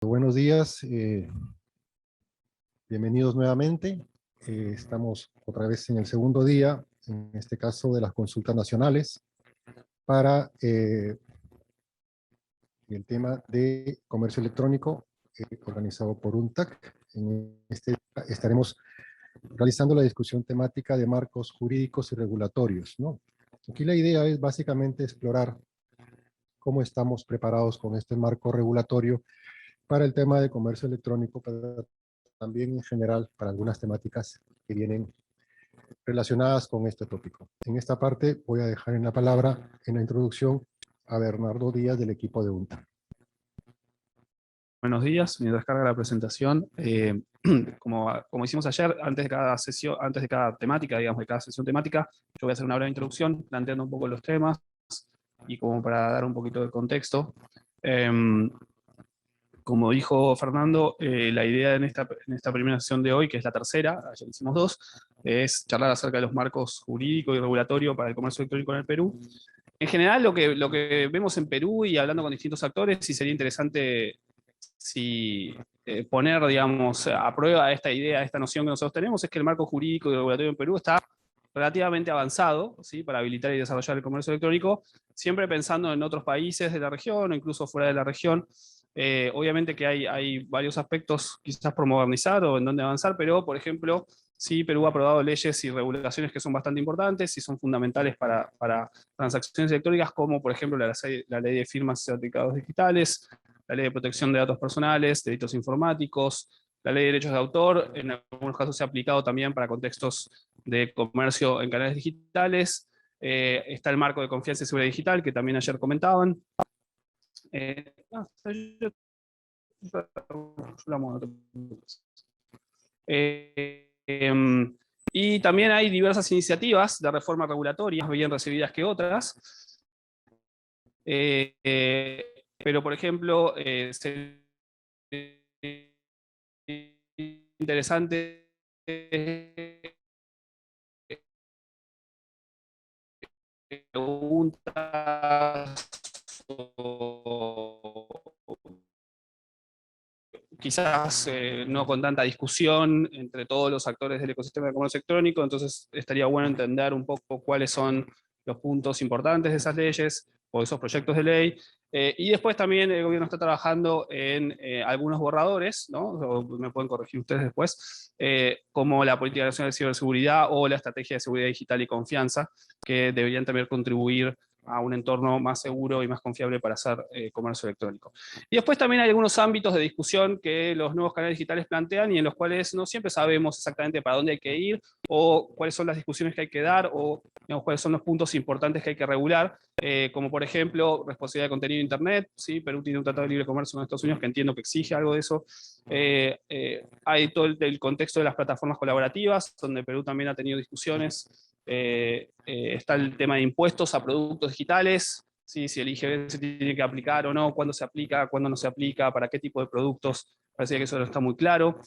Buenos días, bienvenidos nuevamente. Estamos otra vez en el segundo día, en este caso de las consultas nacionales, para el tema de comercio electrónico organizado por UNTAC. En este estaremos realizando la discusión temática de marcos jurídicos y regulatorios, ¿no? Aquí la idea es básicamente explorar cómo estamos preparados con este marco regulatorio para el tema de comercio electrónico, pero también en general para algunas temáticas que vienen relacionadas con este tópico. En esta parte voy a dejar en la palabra, en la introducción, a Bernardo Díaz del equipo de UNTA. Buenos días, mientras carga la presentación, como hicimos ayer, antes de cada sesión, antes de cada temática, digamos, de cada sesión temática, yo voy a hacer una breve introducción, planteando un poco los temas, y como para dar un poquito de contexto. Como dijo Fernando, la idea en esta primera sesión de hoy, que es la tercera, ayer hicimos dos, es charlar acerca de los marcos jurídicos y regulatorios para el comercio electrónico en el Perú. En general, lo que vemos en Perú y hablando con distintos actores, sí sería interesante poner, digamos, a prueba esta idea, esta noción que nosotros tenemos, es que el marco jurídico y regulatorio en Perú está relativamente avanzado, ¿sí?, para habilitar y desarrollar el comercio electrónico, siempre pensando en otros países de la región o incluso fuera de la región. Obviamente que hay varios aspectos quizás por modernizar o en donde avanzar, pero, por ejemplo, sí, Perú ha aprobado leyes y regulaciones que son bastante importantes y son fundamentales para transacciones electrónicas, como por ejemplo la ley de firmas y certificados digitales, la ley de protección de datos personales, delitos informáticos, la ley de derechos de autor, en algunos casos se ha aplicado también para contextos de comercio en canales digitales. Está el marco de confianza y seguridad digital, que también ayer comentaban. Y también hay diversas iniciativas de reforma regulatoria, más bien recibidas que otras. Pero, por ejemplo, sería interesante preguntas quizás no con tanta discusión entre todos los actores del ecosistema de comercio electrónico, entonces estaría bueno entender un poco cuáles son los puntos importantes de esas leyes o esos proyectos de ley. Y después también el gobierno está trabajando en algunos borradores, ¿no? O me pueden corregir ustedes después, como la Política Nacional de Ciberseguridad o la Estrategia de Seguridad Digital y Confianza, que deberían también contribuir a un entorno más seguro y más confiable para hacer comercio electrónico. Y después también hay algunos ámbitos de discusión que los nuevos canales digitales plantean y en los cuales no siempre sabemos exactamente para dónde hay que ir o cuáles son las discusiones que hay que dar o, digamos, cuáles son los puntos importantes que hay que regular, como por ejemplo responsabilidad de contenido de Internet. ¿Sí? Perú tiene un tratado de libre comercio con Estados Unidos que entiendo que exige algo de eso. Hay todo el contexto de las plataformas colaborativas, donde Perú también ha tenido discusiones. Está el tema de impuestos a productos digitales, ¿sí? Si el IGB se tiene que aplicar o no, cuándo se aplica, cuándo no se aplica, para qué tipo de productos, parece que eso no está muy claro.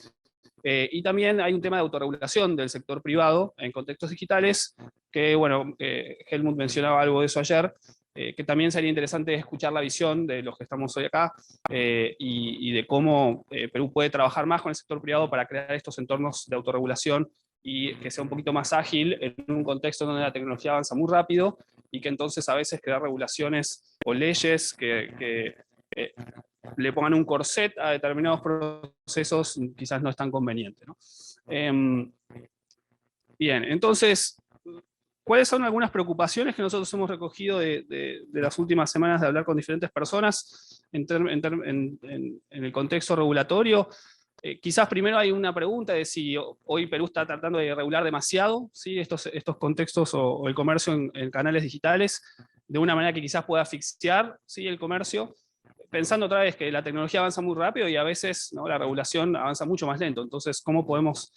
Y también hay un tema de autorregulación del sector privado en contextos digitales, que bueno, Helmut mencionaba algo de eso ayer, que también sería interesante escuchar la visión de los que estamos hoy acá y de cómo Perú puede trabajar más con el sector privado para crear estos entornos de autorregulación y que sea un poquito más ágil en un contexto donde la tecnología avanza muy rápido y que entonces a veces crear regulaciones o leyes que le pongan un corset a determinados procesos quizás no es tan conveniente, ¿no? Bien, entonces, ¿cuáles son algunas preocupaciones que nosotros hemos recogido de las últimas semanas de hablar con diferentes personas en el contexto regulatorio? Quizás primero hay una pregunta de si hoy Perú está tratando de regular demasiado, ¿sí?, estos contextos o el comercio en canales digitales, de una manera que quizás pueda asfixiar, ¿sí?, el comercio, pensando otra vez que la tecnología avanza muy rápido y a veces, ¿no?, la regulación avanza mucho más lento. Entonces, ¿cómo podemos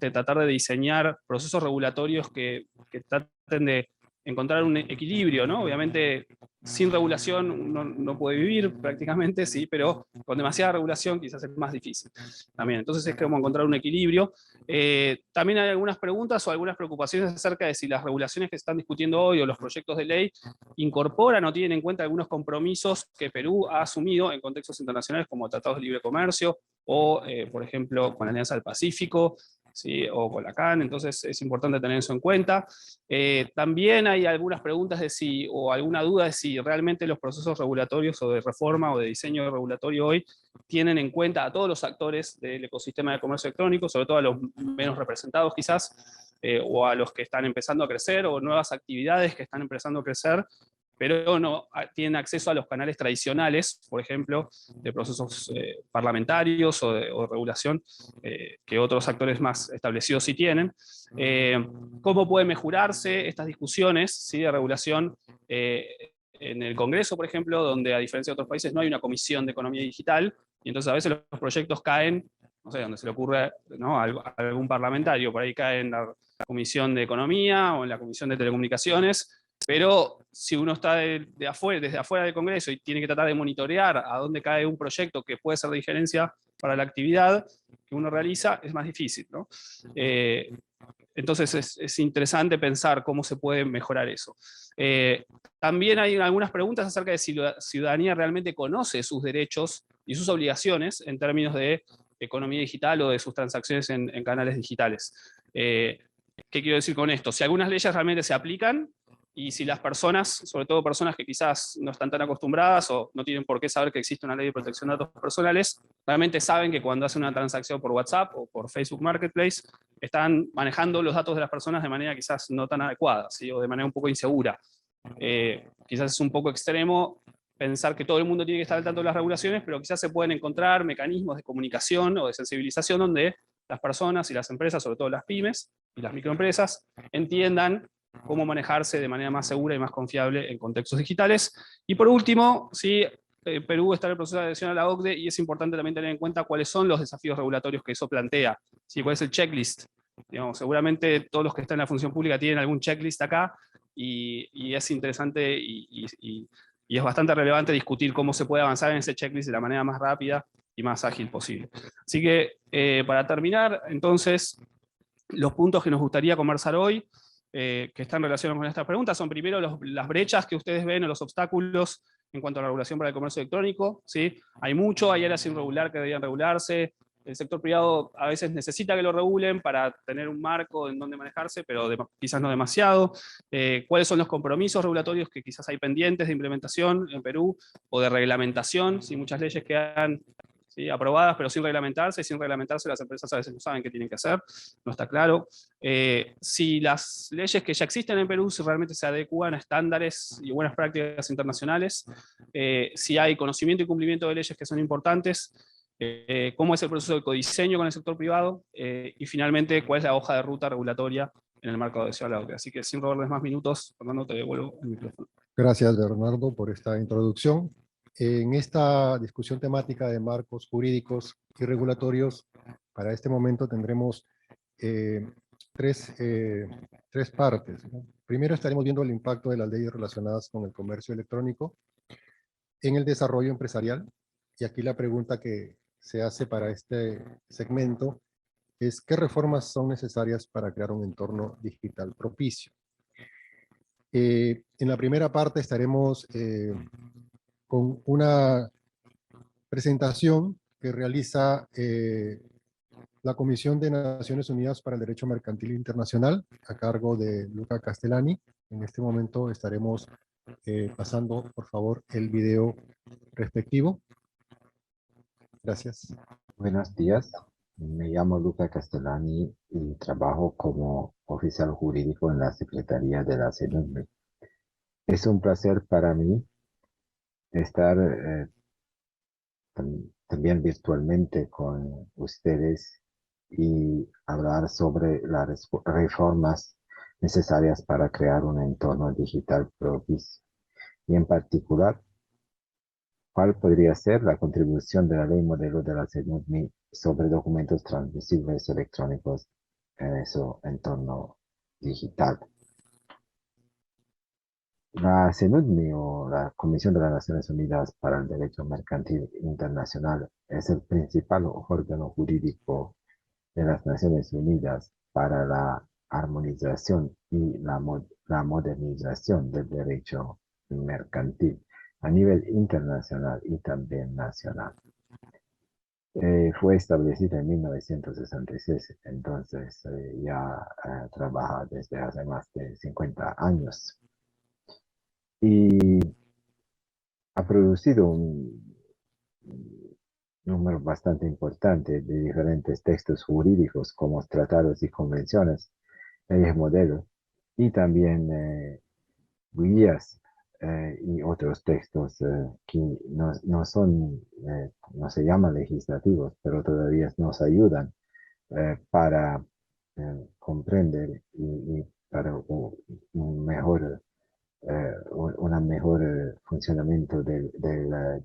tratar de diseñar procesos regulatorios que traten de encontrar un equilibrio, ¿no? Obviamente, sin regulación uno no puede vivir prácticamente, sí, pero con demasiada regulación quizás es más difícil también. Entonces es como encontrar un equilibrio. También hay algunas preguntas o algunas preocupaciones acerca de si las regulaciones que se están discutiendo hoy o los proyectos de ley incorporan o tienen en cuenta algunos compromisos que Perú ha asumido en contextos internacionales como tratados de libre comercio o, por ejemplo, con la Alianza del Pacífico, ¿sí? O con la CAN, entonces es importante tener eso en cuenta. También hay algunas preguntas de si, o alguna duda de si realmente los procesos regulatorios o de reforma o de diseño regulatorio hoy tienen en cuenta a todos los actores del ecosistema de comercio electrónico, sobre todo a los menos representados quizás, o a los que están empezando a crecer, o nuevas actividades que están empezando a crecer, pero no tienen acceso a los canales tradicionales, por ejemplo, de procesos parlamentarios o de regulación que otros actores más establecidos sí tienen. ¿Cómo pueden mejorarse estas discusiones, ¿sí?, de regulación en el Congreso, por ejemplo, donde a diferencia de otros países no hay una comisión de economía digital, y entonces a veces los proyectos caen, no sé, donde se le ocurre, ¿no?, a algún parlamentario, por ahí cae en la Comisión de Economía o en la Comisión de Telecomunicaciones, pero si uno está desde afuera del Congreso y tiene que tratar de monitorear a dónde cae un proyecto que puede ser de injerencia para la actividad que uno realiza, es más difícil, ¿no? Entonces es interesante pensar cómo se puede mejorar eso. También hay algunas preguntas acerca de si la ciudadanía realmente conoce sus derechos y sus obligaciones en términos de economía digital o de sus transacciones en canales digitales. ¿Qué quiero decir con esto? Si algunas leyes realmente se aplican, y si las personas, sobre todo personas que quizás no están tan acostumbradas o no tienen por qué saber que existe una ley de protección de datos personales, realmente saben que cuando hacen una transacción por WhatsApp o por Facebook Marketplace, están manejando los datos de las personas de manera quizás no tan adecuada, ¿sí?, o de manera un poco insegura. Quizás es un poco extremo pensar que todo el mundo tiene que estar al tanto de las regulaciones, pero quizás se pueden encontrar mecanismos de comunicación o de sensibilización donde las personas y las empresas, sobre todo las pymes y las microempresas, entiendan cómo manejarse de manera más segura y más confiable en contextos digitales. Y por último, sí, Perú está en el proceso de adhesión a la OCDE y es importante también tener en cuenta cuáles son los desafíos regulatorios que eso plantea, ¿sí?, cuál es el checklist. Digamos, seguramente todos los que están en la función pública tienen algún checklist acá y es interesante y es bastante relevante discutir cómo se puede avanzar en ese checklist de la manera más rápida y más ágil posible. Así que para terminar, entonces, los puntos que nos gustaría conversar hoy, que están relacionados con estas preguntas, son primero las brechas que ustedes ven o los obstáculos en cuanto a la regulación para el comercio electrónico, ¿sí? Hay mucho, hay áreas sin regular que deberían regularse, el sector privado a veces necesita que lo regulen para tener un marco en donde manejarse, pero quizás no demasiado. ¿Cuáles son los compromisos regulatorios que quizás hay pendientes de implementación en Perú o de reglamentación? ¿Sí? Muchas leyes quedan, ¿sí?, aprobadas, pero sin reglamentarse, y sin reglamentarse las empresas a veces no saben qué tienen que hacer, no está claro. Si las leyes que ya existen en Perú si realmente se adecúan a estándares y buenas prácticas internacionales, si hay conocimiento y cumplimiento de leyes que son importantes, cómo es el proceso de codiseño con el sector privado, y finalmente cuál es la hoja de ruta regulatoria en el marco de adhesión a la OCDE. Así que sin robarles más minutos, Fernando, te devuelvo el micrófono. Gracias, Bernardo, por esta introducción. En esta discusión temática de marcos jurídicos y regulatorios, para este momento tendremos tres partes, ¿no? Primero estaremos viendo el impacto de las leyes relacionadas con el comercio electrónico en el desarrollo empresarial. Y aquí la pregunta que se hace para este segmento es: ¿qué reformas son necesarias para crear un entorno digital propicio? En la primera parte estaremos con una presentación que realiza la Comisión de Naciones Unidas para el Derecho Mercantil Internacional, a cargo de Luca Castellani. En este momento estaremos pasando, por favor, el video respectivo. Gracias. Buenos días, me llamo Luca Castellani y trabajo como oficial jurídico en la Secretaría de la CNUME. Es un placer para mí estar también virtualmente con ustedes y hablar sobre las reformas necesarias para crear un entorno digital propicio. Y en particular, ¿cuál podría ser la contribución de la ley modelo de la CNUME sobre documentos transmisibles electrónicos en ese entorno digital? La CENUDMI o la Comisión de las Naciones Unidas para el Derecho Mercantil Internacional es el principal órgano jurídico de las Naciones Unidas para la armonización y la modernización del derecho mercantil a nivel internacional y también nacional. Fue establecida en 1966, entonces ya trabaja desde hace más de 50 años y ha producido un número bastante importante de diferentes textos jurídicos como tratados y convenciones, leyes modelo y también guías y otros textos que no son, no se llaman legislativos, pero todavía nos ayudan para comprender y para un mejor, una mejor funcionamiento del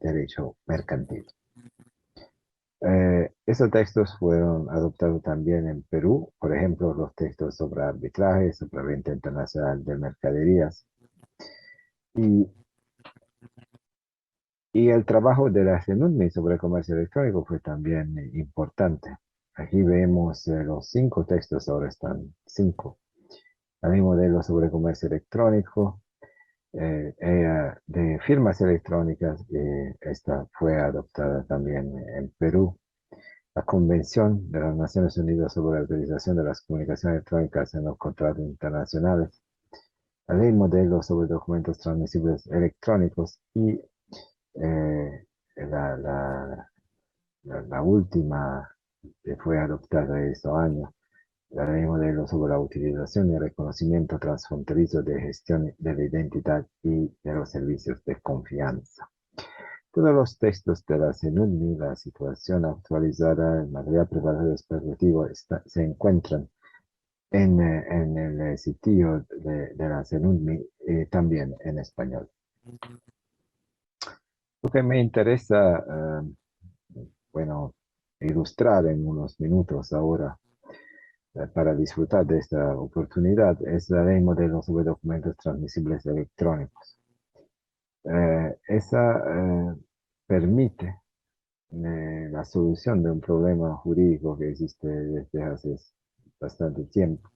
derecho mercantil. Esos textos fueron adoptados también en Perú, por ejemplo, los textos sobre arbitraje, sobre venta internacional de mercaderías. Y, y el trabajo de la CENUDMI sobre comercio electrónico fue también importante. Aquí vemos los 5 textos, ahora están 5. Hay modelo sobre comercio electrónico, de firmas electrónicas, esta fue adoptada también en Perú. La Convención de las Naciones Unidas sobre la utilización de las comunicaciones electrónicas en los contratos internacionales, la Ley Modelo sobre documentos transmisibles electrónicos y eh, la, la, la última que fue adoptada estos años, la Ley Modelo sobre la utilización y reconocimiento transfronterizo de gestión de la identidad y de los servicios de confianza. Todos los textos de la CENUDMI, la situación actualizada, el material preparado respectivo se encuentran en el sitio de la CENUDMI también en español. Lo que me interesa, bueno, ilustrar en unos minutos ahora para disfrutar de esta oportunidad es la Ley Modelo sobre documentos transmisibles electrónicos. Esa permite la solución de un problema jurídico que existe desde hace bastante tiempo.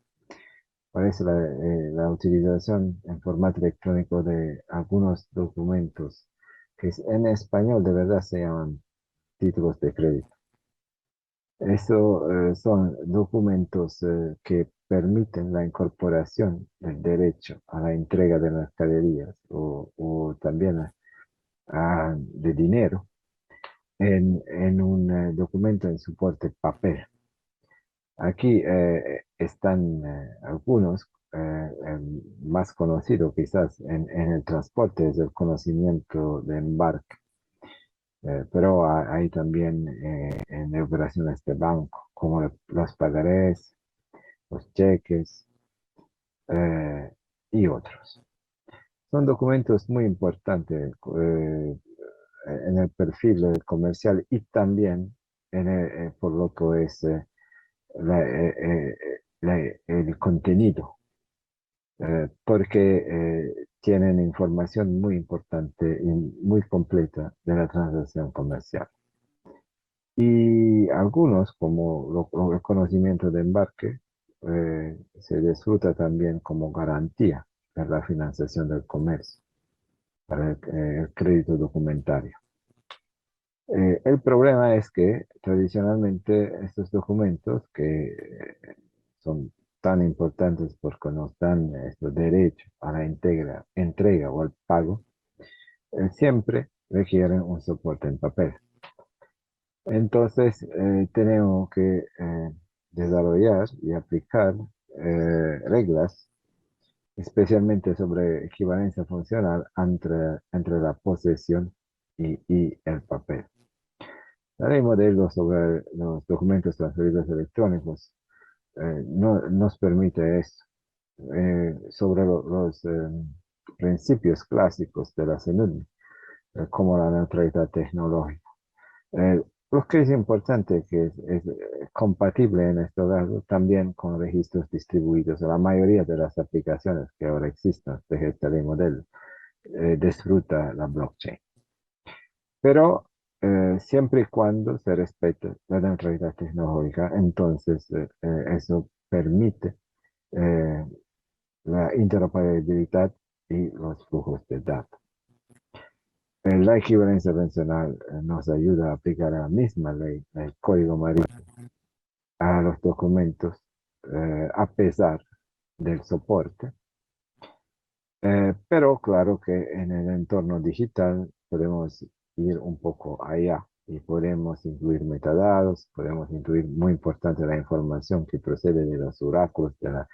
Por eso la utilización en formato electrónico de algunos documentos que en español de verdad se llaman títulos de crédito. Eso son documentos que permiten la incorporación del derecho a la entrega de mercaderías o también de dinero en un documento en soporte papel. Aquí están algunos, más conocidos quizás en el transporte, es el conocimiento de embarque, pero hay también en operaciones de banco, como los pagarés, los cheques y otros. Son documentos muy importantes en el perfil comercial y también por lo que es el contenido, porque tienen información muy importante y muy completa de la transacción comercial. Y algunos, como el conocimiento de embarque, se disfruta también como garantía de la financiación del comercio, para el crédito documentario. El problema es que tradicionalmente estos documentos que son tan importantes porque nos dan estos derechos a la entrega o al pago, siempre requieren un soporte en papel. Entonces tenemos que desarrollar y aplicar reglas, especialmente sobre equivalencia funcional entre la posesión y el papel. La ley modelo sobre los documentos transferidos electrónicos nos permite esto. Sobre los principios clásicos de la CENUDMI, como la neutralidad tecnológica. Lo que es importante que es compatible en este caso también con registros distribuidos. La mayoría de las aplicaciones que ahora existen de esta ley modelo disfruta la blockchain. Pero siempre y cuando se respete la neutralidad tecnológica, entonces eso permite eh, la interoperabilidad y los flujos de datos. La equivalencia funcional nos ayuda a aplicar la misma ley, el código marítimo, a los documentos a pesar del soporte. Pero claro que en el entorno digital podemos ir un poco allá y podemos incluir metadatos, podemos incluir, muy importante, la información que procede de los oráculos de la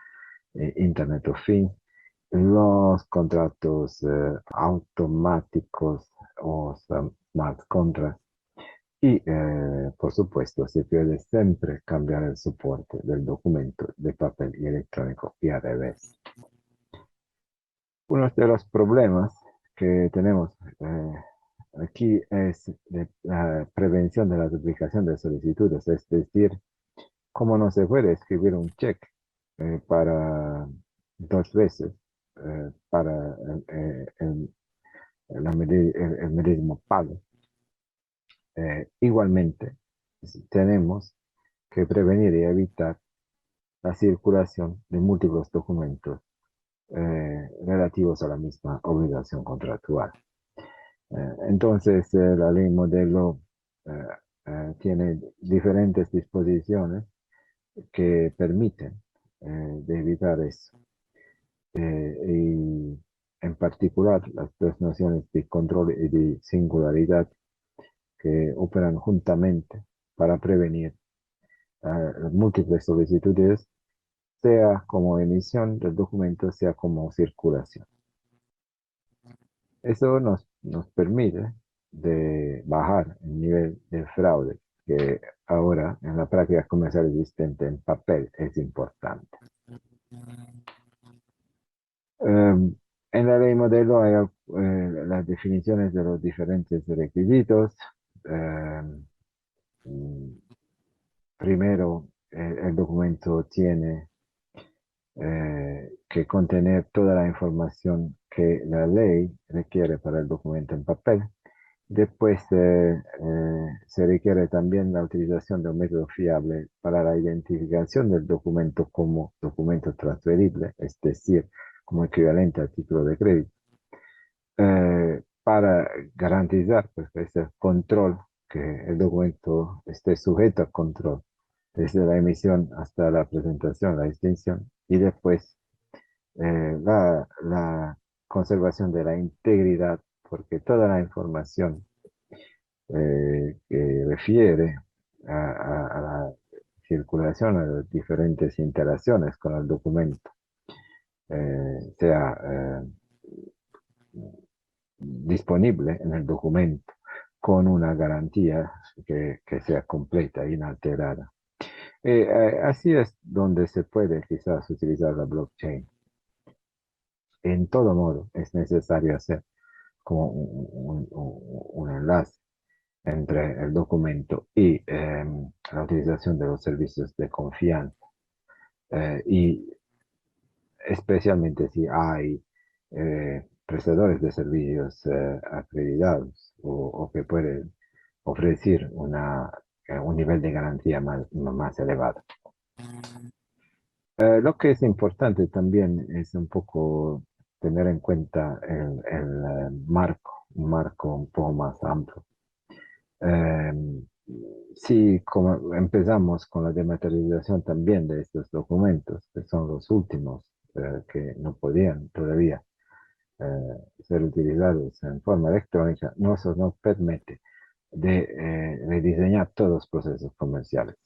Internet of Things, los contratos automáticos o smart contracts y, por supuesto, se puede siempre cambiar el soporte del documento de papel y electrónico y al revés. Uno de los problemas que tenemos aquí es la prevención de la duplicación de solicitudes, es decir, cómo no se puede escribir un cheque para 2 veces para el mismo pago. Igualmente, tenemos que prevenir y evitar la circulación de múltiples documentos relativos a la misma obligación contractual. Entonces, la ley modelo tiene diferentes disposiciones que permiten de evitar eso. Y en particular, las dos nociones de control y de singularidad que operan juntamente para prevenir múltiples solicitudes, sea como emisión del documento, sea como circulación. Eso nos permite de bajar el nivel de fraude que ahora en la práctica comercial existente en papel es importante. En la ley modelo hay las definiciones de los diferentes requisitos. Primero, el documento tiene que contener toda la información que la ley requiere para el documento en papel. Después se requiere también la utilización de un método fiable para la identificación del documento como documento transferible, es decir, como equivalente al título de crédito, para garantizar pues, ese control, que el documento esté sujeto a control desde la emisión hasta la presentación, la extinción, y después la conservación de la integridad, porque toda la información que refiere a la circulación, a las diferentes interacciones con el documento, sea disponible en el documento con una garantía que sea completa e inalterada. Así es donde se puede quizás utilizar la blockchain. En todo modo, es necesario hacer como un enlace entre el documento y la utilización de los servicios de confianza. Y especialmente si hay prestadores de servicios acreditados o que pueden ofrecer un nivel de garantía más elevado. Lo que es importante también es un poco tener en cuenta el marco, un marco un poco más amplio. Si como empezamos con la dematerialización también de estos documentos, que son los últimos que no podían todavía ser utilizados en forma electrónica, nos permite de rediseñar todos los procesos comerciales.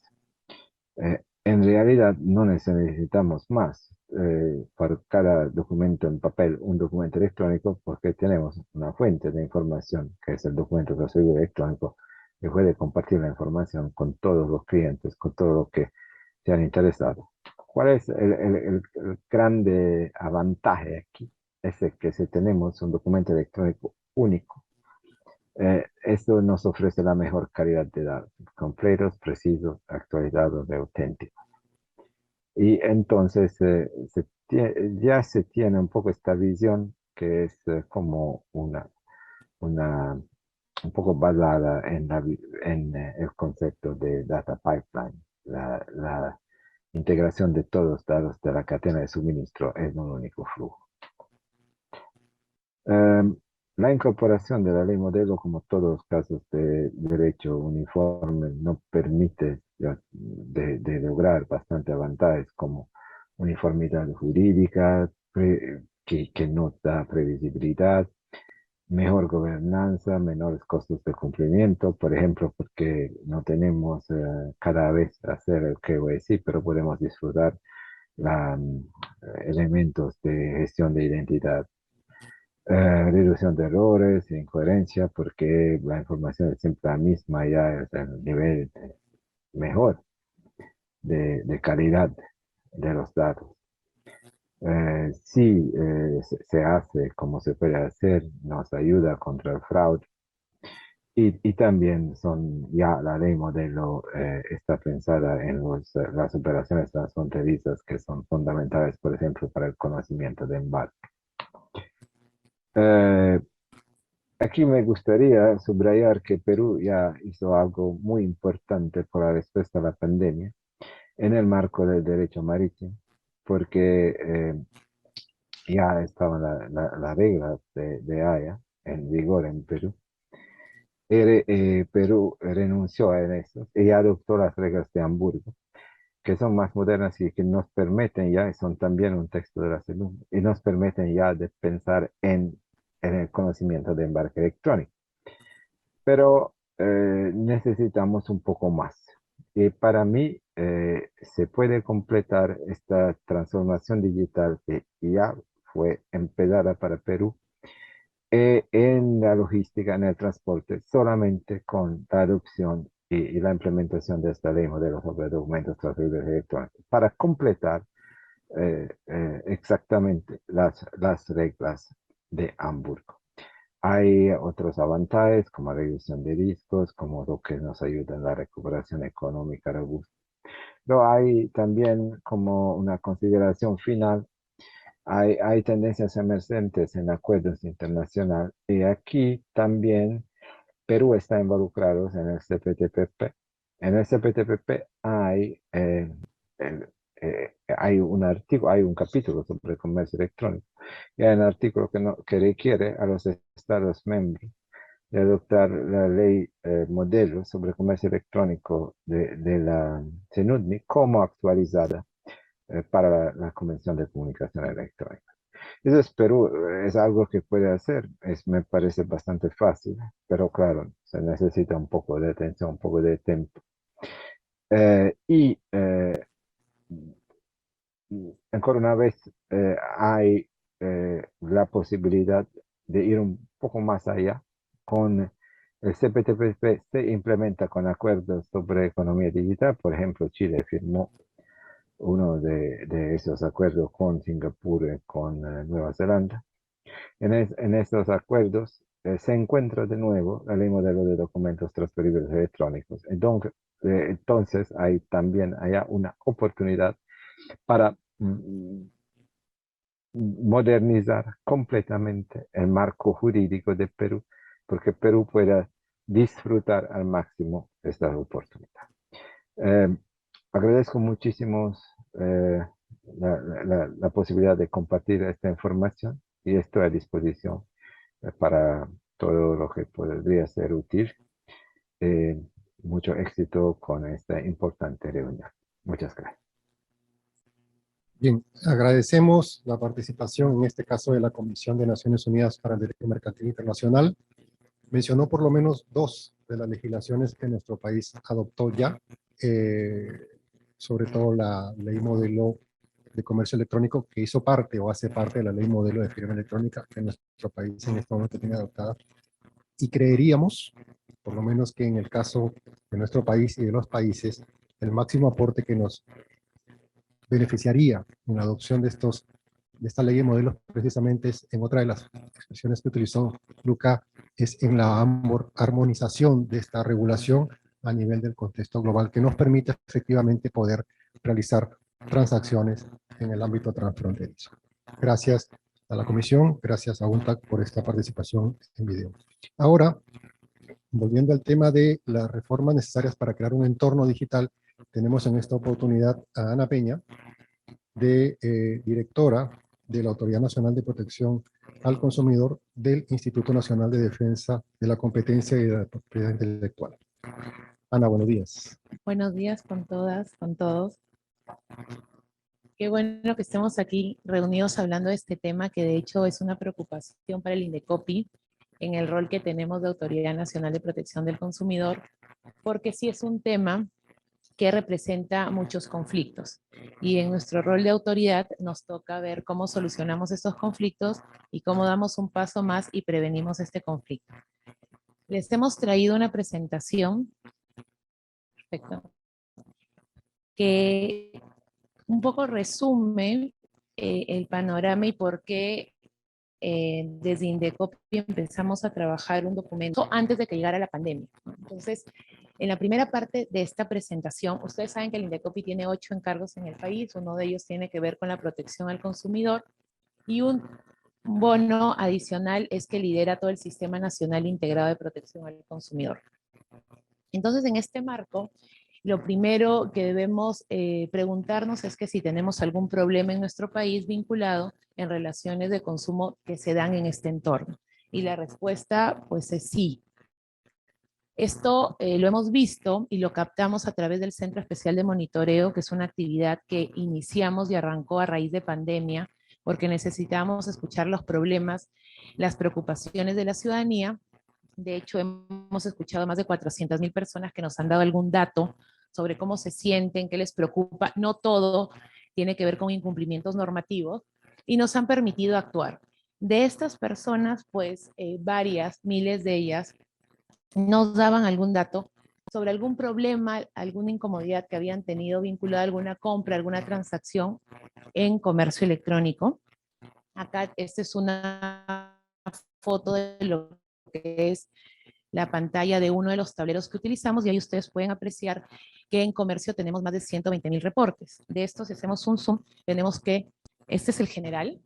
En realidad no necesitamos más por cada documento en papel, un documento electrónico, porque tenemos una fuente de información, que es el documento transferible electrónico, que puede compartir la información con todos los clientes, con todos los que se han interesado. ¿Cuál es el grande avantaje aquí? Es que si tenemos un documento electrónico único, esto nos ofrece la mejor calidad de datos, completos, precisos, actualizados y auténticos. Y entonces ya se tiene un poco esta visión que es como un poco basada en el concepto de data pipeline, la integración de todos los datos de la cadena de suministro en un único flujo. La incorporación de la ley modelo, como todos los casos de derecho uniforme, no permite de lograr bastantes avantajes como uniformidad jurídica, que nos da previsibilidad, mejor gobernanza, menores costos de cumplimiento, por ejemplo, porque no tenemos cada vez hacer el KYC, pero podemos disfrutar elementos de gestión de identidad. Reducción de errores, incoherencia, porque la información es siempre la misma, ya es el nivel mejor de calidad de los datos. Si se hace como se puede hacer, nos ayuda contra el fraude. Y también ya la ley modelo está pensada en las operaciones transfronterizas que son fundamentales, por ejemplo, para el conocimiento de embarque. Aquí me gustaría subrayar que Perú ya hizo algo muy importante por la respuesta a la pandemia en el marco del derecho marítimo, porque ya estaban las reglas de Haya en vigor en Perú. Perú renunció a eso y adoptó las reglas de Hamburgo, que son más modernas y que nos permiten ya, y son también un texto de la CELUM, y nos permiten ya de pensar en el conocimiento de embarque electrónico. Pero necesitamos un poco más. Y para mí se puede completar esta transformación digital que ya fue empezada para Perú en la logística, en el transporte, solamente con la adopción y la implementación de esta ley modelo sobre documentos transferibles electrónicos, para completar exactamente las reglas de Hamburgo. Hay otros avantajes como reducción de riesgos, como lo que nos ayuda en la recuperación económica robusta. Pero hay también como una consideración final, hay tendencias emergentes en acuerdos internacionales y aquí también Perú está involucrado en el CPTPP. En el CPTPP hay un artículo, hay un capítulo sobre comercio electrónico y hay un artículo que requiere a los Estados miembros de adoptar la ley modelo sobre comercio electrónico de la CENUDNI como actualizada para la Convención de Comunicación Electrónica. Eso es Perú, es algo que puede hacer, me parece bastante fácil, pero claro, se necesita un poco de atención, un poco de tiempo. Ancora una vez, hay la posibilidad de ir un poco más allá. Con el CPTPP se implementa con acuerdos sobre economía digital. Por ejemplo, Chile firmó uno de esos acuerdos con Singapur y con Nueva Zelanda. En estos acuerdos se encuentra de nuevo la ley modelo de documentos transferibles electrónicos. Entonces hay también allá una oportunidad para modernizar completamente el marco jurídico de Perú, porque Perú pueda disfrutar al máximo esta oportunidad. Agradezco muchísimo la posibilidad de compartir esta información y estoy a disposición para todo lo que podría ser útil. Mucho éxito con esta importante reunión. Muchas gracias. Bien, agradecemos la participación en este caso de la Comisión de Naciones Unidas para el Derecho Mercantil Internacional. Mencionó por lo menos 2 de las legislaciones que nuestro país adoptó ya, sobre todo la ley modelo de comercio electrónico que hizo parte o hace parte de la ley modelo de firma electrónica que nuestro país en este momento tiene adoptada. Y creeríamos, por lo menos que en el caso de nuestro país y de los países, el máximo aporte que nos beneficiaría en la adopción de esta ley de modelos precisamente es en otra de las expresiones que utilizó Luca, es en la armonización de esta regulación a nivel del contexto global que nos permite efectivamente poder realizar transacciones en el ámbito transfronterizo. Gracias a la comisión, gracias a UNTAC por esta participación en video. Ahora, volviendo al tema de las reformas necesarias para crear un entorno digital, tenemos en esta oportunidad a Ana Peña, directora de la Autoridad Nacional de Protección al Consumidor del Instituto Nacional de Defensa de la Competencia y de la Propiedad Intelectual. Ana, buenos días. Buenos días con todas, con todos. Qué bueno que estemos aquí reunidos hablando de este tema, que de hecho es una preocupación para el INDECOPI en el rol que tenemos de Autoridad Nacional de Protección del Consumidor, porque sí es un tema que representa muchos conflictos. Y en nuestro rol de autoridad nos toca ver cómo solucionamos estos conflictos y cómo damos un paso más y prevenimos este conflicto. Les hemos traído una presentación que un poco resume el panorama y por qué desde INDECOPI empezamos a trabajar un documento antes de que llegara la pandemia. Entonces, en la primera parte de esta presentación, ustedes saben que el INDECOPI tiene 8 encargos en el país, uno de ellos tiene que ver con la protección al consumidor y un bono adicional es que lidera todo el Sistema Nacional Integrado de Protección al Consumidor. Entonces, en este marco, lo primero que debemos preguntarnos es que si tenemos algún problema en nuestro país vinculado en relaciones de consumo que se dan en este entorno. Y la respuesta, pues, es sí. Esto lo hemos visto y lo captamos a través del Centro Especial de Monitoreo, que es una actividad que iniciamos y arrancó a raíz de pandemia, porque necesitamos escuchar los problemas, las preocupaciones de la ciudadanía. De hecho, hemos escuchado a más de 400,000 personas que nos han dado algún dato sobre cómo se sienten, qué les preocupa. No todo tiene que ver con incumplimientos normativos y nos han permitido actuar. De estas personas, pues varias, miles de ellas, nos daban algún dato sobre algún problema, alguna incomodidad que habían tenido vinculada a alguna compra, alguna transacción en comercio electrónico. Acá esta es una foto de lo que es la pantalla de uno de los tableros que utilizamos y ahí ustedes pueden apreciar que en comercio tenemos más de 120,000 reportes. De estos, si hacemos un zoom, tenemos que este es el general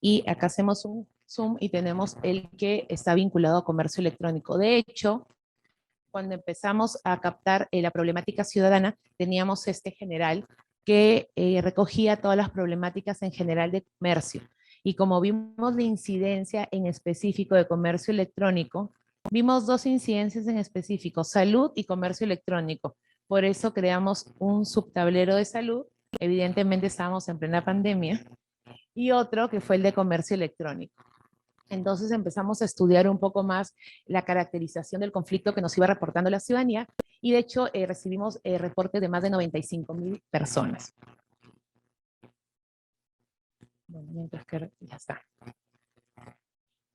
y acá hacemos un zoom y tenemos el que está vinculado a comercio electrónico. De hecho, cuando empezamos a captar la problemática ciudadana, teníamos este general que recogía todas las problemáticas en general de comercio. Y como vimos la incidencia en específico de comercio electrónico, vimos 2 incidencias en específico, salud y comercio electrónico. Por eso creamos un subtablero de salud. Evidentemente estábamos en plena pandemia. Y otro que fue el de comercio electrónico. Entonces empezamos a estudiar un poco más la caracterización del conflicto que nos iba reportando la ciudadanía y de hecho recibimos reportes de más de 95,000 personas. Bueno, mientras que ya está.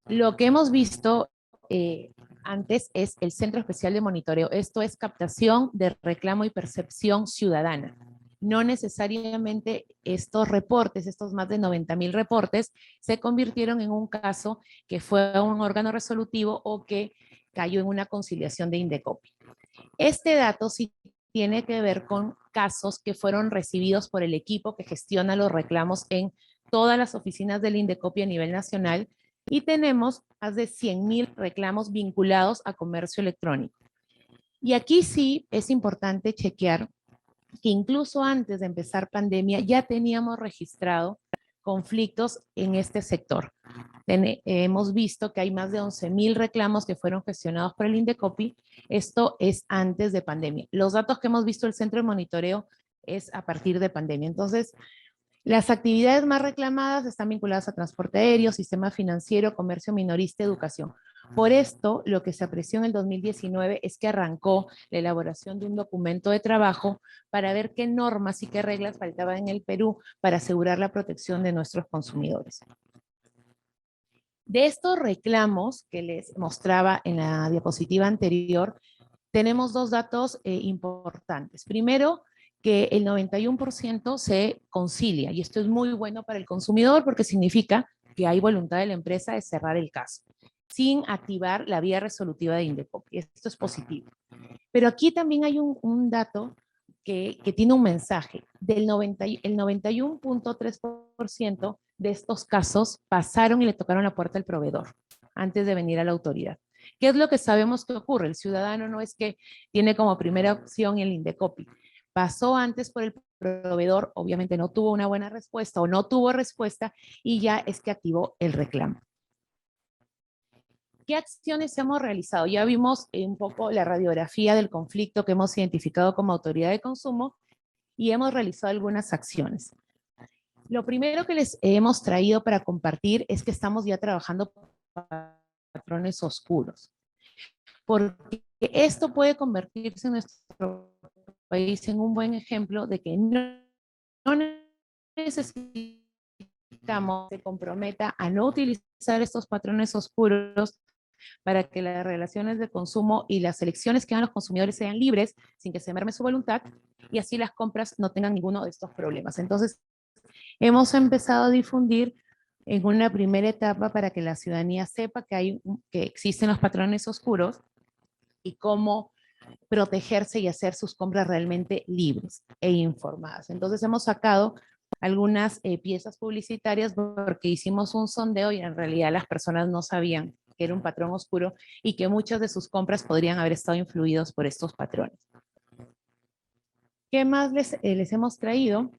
Lo que hemos visto antes es el Centro Especial de Monitoreo. Esto es captación de reclamo y percepción ciudadana. No necesariamente estos reportes, estos más de 90,000 reportes, se convirtieron en un caso que fue un órgano resolutivo o que cayó en una conciliación de INDECOPI. Este dato sí tiene que ver con casos que fueron recibidos por el equipo que gestiona los reclamos en todas las oficinas del INDECOPI a nivel nacional y tenemos más de 100,000 reclamos vinculados a comercio electrónico. Y aquí sí es importante chequear que incluso antes de empezar pandemia ya teníamos registrado conflictos en este sector. Hemos visto que hay más de 11,000 reclamos que fueron gestionados por el INDECOPI. Esto es antes de pandemia. Los datos que hemos visto del centro de monitoreo es a partir de pandemia. Entonces, las actividades más reclamadas están vinculadas a transporte aéreo, sistema financiero, comercio minorista, educación. Por esto, lo que se apreció en el 2019 es que arrancó la elaboración de un documento de trabajo para ver qué normas y qué reglas faltaban en el Perú para asegurar la protección de nuestros consumidores. De estos reclamos que les mostraba en la diapositiva anterior, tenemos 2 datos importantes. Primero, que el 91% se concilia, y esto es muy bueno para el consumidor porque significa que hay voluntad de la empresa de cerrar el caso, sin activar la vía resolutiva de INDECOPI. Esto es positivo. Pero aquí también hay un dato que tiene un mensaje. El 91.3% de estos casos pasaron y le tocaron la puerta al proveedor antes de venir a la autoridad. ¿Qué es lo que sabemos que ocurre? El ciudadano no es que tiene como primera opción el Indecopi. Pasó antes por el proveedor, obviamente no tuvo una buena respuesta o no tuvo respuesta y ya es que activó el reclamo. ¿Qué acciones hemos realizado? Ya vimos un poco la radiografía del conflicto que hemos identificado como autoridad de consumo y hemos realizado algunas acciones. Lo primero que les hemos traído para compartir es que estamos ya trabajando con patrones oscuros, porque esto puede convertirse en nuestro país en un buen ejemplo de que no necesitamos que se comprometa a no utilizar estos patrones oscuros para que las relaciones de consumo y las elecciones que hagan los consumidores sean libres, sin que se merme su voluntad, y así las compras no tengan ninguno de estos problemas. Entonces, hemos empezado a difundir en una primera etapa para que la ciudadanía sepa que existen los patrones oscuros y cómo protegerse y hacer sus compras realmente libres e informadas. Entonces, hemos sacado algunas piezas publicitarias porque hicimos un sondeo y en realidad las personas no sabían que era un patrón oscuro y que muchas de sus compras podrían haber estado influidos por estos patrones. ¿Qué más les hemos traído?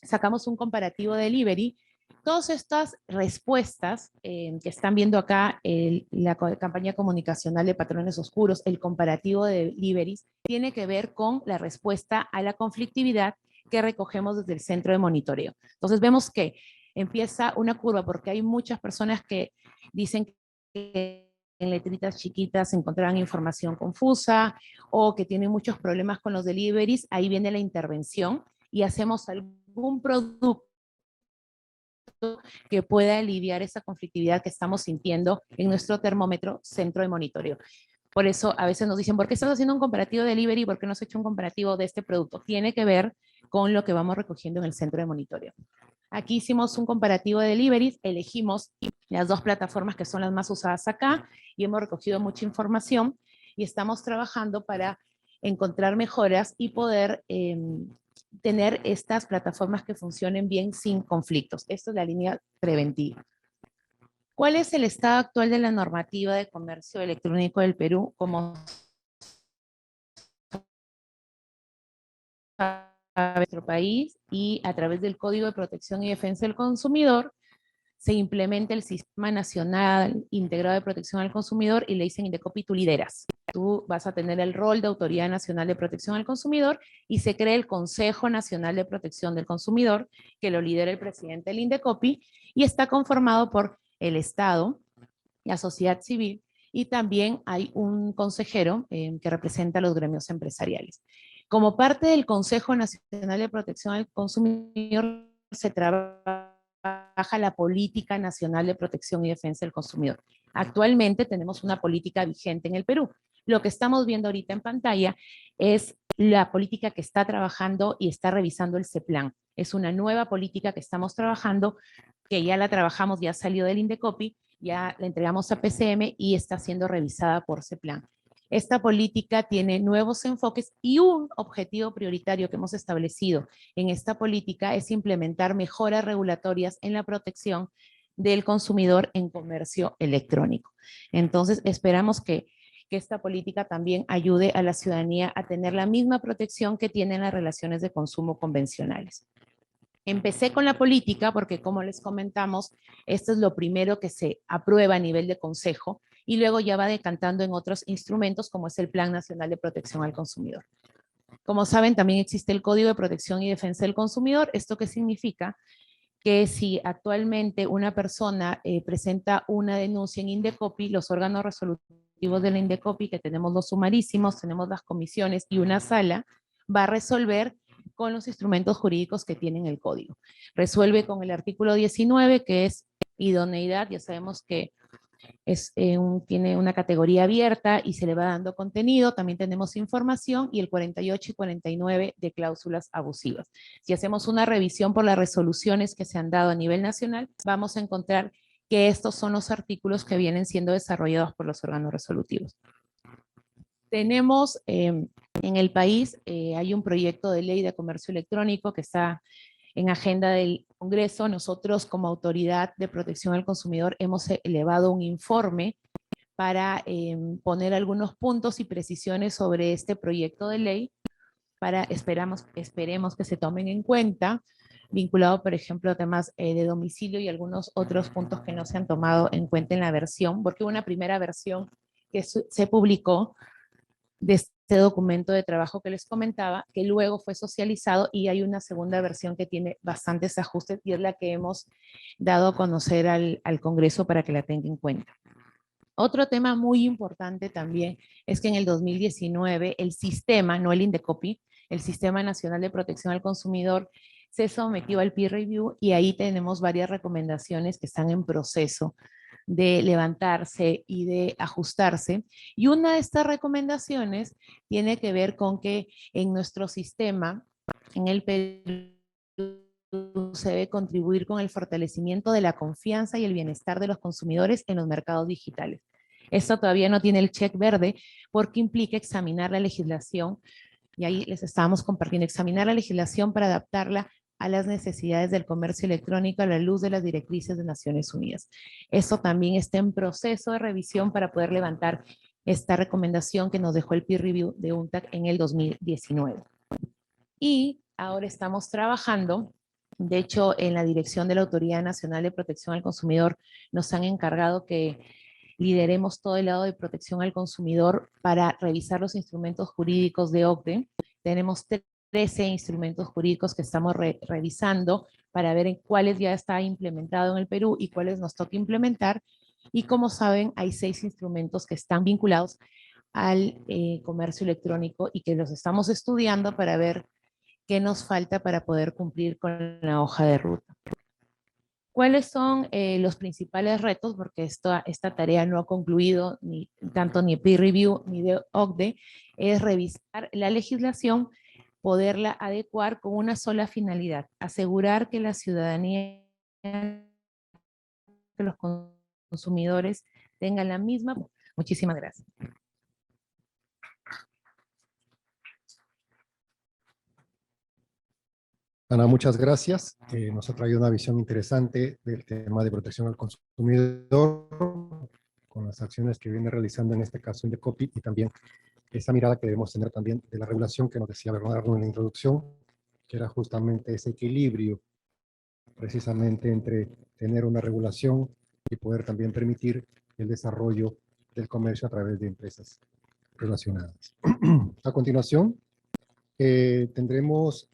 Sacamos un comparativo de delivery. Todas estas respuestas que están viendo acá, la campaña comunicacional de patrones oscuros, el comparativo de deliveries, tiene que ver con la respuesta a la conflictividad que recogemos desde el centro de monitoreo. Entonces vemos que empieza una curva porque hay muchas personas que dicen que en letritas chiquitas encontrarán información confusa o que tienen muchos problemas con los deliveries. Ahí viene la intervención y hacemos algún producto que pueda aliviar esa conflictividad que estamos sintiendo en nuestro termómetro centro de monitoreo. Por eso a veces nos dicen, ¿por qué estás haciendo un comparativo de delivery? ¿Por qué no has hecho un comparativo de este producto? Tiene que ver con lo que vamos recogiendo en el centro de monitoreo. Aquí hicimos un comparativo de deliveries, elegimos las dos plataformas que son las más usadas acá y hemos recogido mucha información y estamos trabajando para encontrar mejoras y poder tener estas plataformas que funcionen bien sin conflictos. Esto es la línea preventiva. ¿Cuál es el estado actual de la normativa de comercio electrónico del Perú? Como a nuestro país y a través del Código de Protección y Defensa del Consumidor se implementa el Sistema Nacional Integrado de Protección al Consumidor y le dicen Indecopi, tú lideras. Tú vas a tener el rol de Autoridad Nacional de Protección al Consumidor y se crea el Consejo Nacional de Protección del Consumidor, que lo lidera el presidente del Indecopi y está conformado por el Estado, la sociedad civil y también hay un consejero que representa a los gremios empresariales. Como parte del Consejo Nacional de Protección al Consumidor se trabaja la Política Nacional de Protección y Defensa del Consumidor. Actualmente tenemos una política vigente en el Perú. Lo que estamos viendo ahorita en pantalla es la política que está trabajando y está revisando el CEPLAN. Es una nueva política que estamos trabajando, que ya la trabajamos, ya salió del Indecopi, ya la entregamos a PCM y está siendo revisada por CEPLAN. Esta política tiene nuevos enfoques y un objetivo prioritario que hemos establecido en esta política es implementar mejoras regulatorias en la protección del consumidor en comercio electrónico. Entonces, esperamos que esta política también ayude a la ciudadanía a tener la misma protección que tienen las relaciones de consumo convencionales. Empecé con la política porque, como les comentamos, esto es lo primero que se aprueba a nivel de consejo y luego ya va decantando en otros instrumentos como es el Plan Nacional de Protección al Consumidor. Como saben, también existe el Código de Protección y Defensa del Consumidor. ¿Esto qué significa? Que si actualmente una persona presenta una denuncia en Indecopi, los órganos resolutivos de la Indecopi, que tenemos los sumarísimos, tenemos las comisiones y una sala, va a resolver con los instrumentos jurídicos que tienen el código. Resuelve con el artículo 19, que es idoneidad. Ya sabemos que tiene una categoría abierta y se le va dando contenido. También tenemos información y el 48 y 49 de cláusulas abusivas. Si hacemos una revisión por las resoluciones que se han dado a nivel nacional, vamos a encontrar que estos son los artículos que vienen siendo desarrollados por los órganos resolutivos. Tenemos en el país, hay un proyecto de ley de comercio electrónico que está en agenda del Congreso, nosotros como Autoridad de Protección al Consumidor hemos elevado un informe para poner algunos puntos y precisiones sobre este proyecto de ley, esperemos que se tomen en cuenta, vinculado, por ejemplo, a temas de domicilio y algunos otros puntos que no se han tomado en cuenta en la versión, porque hubo una primera versión que se publicó de este documento de trabajo que les comentaba, que luego fue socializado, y hay una segunda versión que tiene bastantes ajustes y es la que hemos dado a conocer al Congreso para que la tenga en cuenta. Otro tema muy importante también es que en el 2019 el sistema, no el Indecopi, el Sistema Nacional de Protección al Consumidor se sometió al peer review y ahí tenemos varias recomendaciones que están en proceso de levantarse y de ajustarse. Y una de estas recomendaciones tiene que ver con que en nuestro sistema, en el Perú, se debe contribuir con el fortalecimiento de la confianza y el bienestar de los consumidores en los mercados digitales. Esto todavía no tiene el check verde porque implica examinar la legislación, y ahí les estábamos compartiendo, examinar la legislación para adaptarla a las necesidades del comercio electrónico a la luz de las directrices de Naciones Unidas. Esto también está en proceso de revisión para poder levantar esta recomendación que nos dejó el peer review de UNTAC en el 2019. Y ahora estamos trabajando, de hecho, en la dirección de la Autoridad Nacional de Protección al Consumidor nos han encargado que lideremos todo el lado de protección al consumidor para revisar los instrumentos jurídicos de OCDE. Tenemos 13 instrumentos jurídicos que estamos revisando para ver en cuáles ya está implementado en el Perú y cuáles nos toca implementar. Y como saben, hay 6 instrumentos que están vinculados al comercio electrónico y que los estamos estudiando para ver qué nos falta para poder cumplir con la hoja de ruta. ¿Cuáles son los principales retos? Porque esta tarea no ha concluido, tanto ni peer review ni de OCDE, es revisar la legislación, poderla adecuar con una sola finalidad: asegurar que la ciudadanía, que los consumidores tengan la misma. Muchísimas gracias. Ana, muchas gracias. Nos ha traído una visión interesante del tema de protección al consumidor, con las acciones que viene realizando en este caso Indecopi, y también esa mirada que debemos tener también de la regulación que nos decía Bernardo en la introducción, que era justamente ese equilibrio precisamente entre tener una regulación y poder también permitir el desarrollo del comercio a través de empresas relacionadas. A continuación, tendremos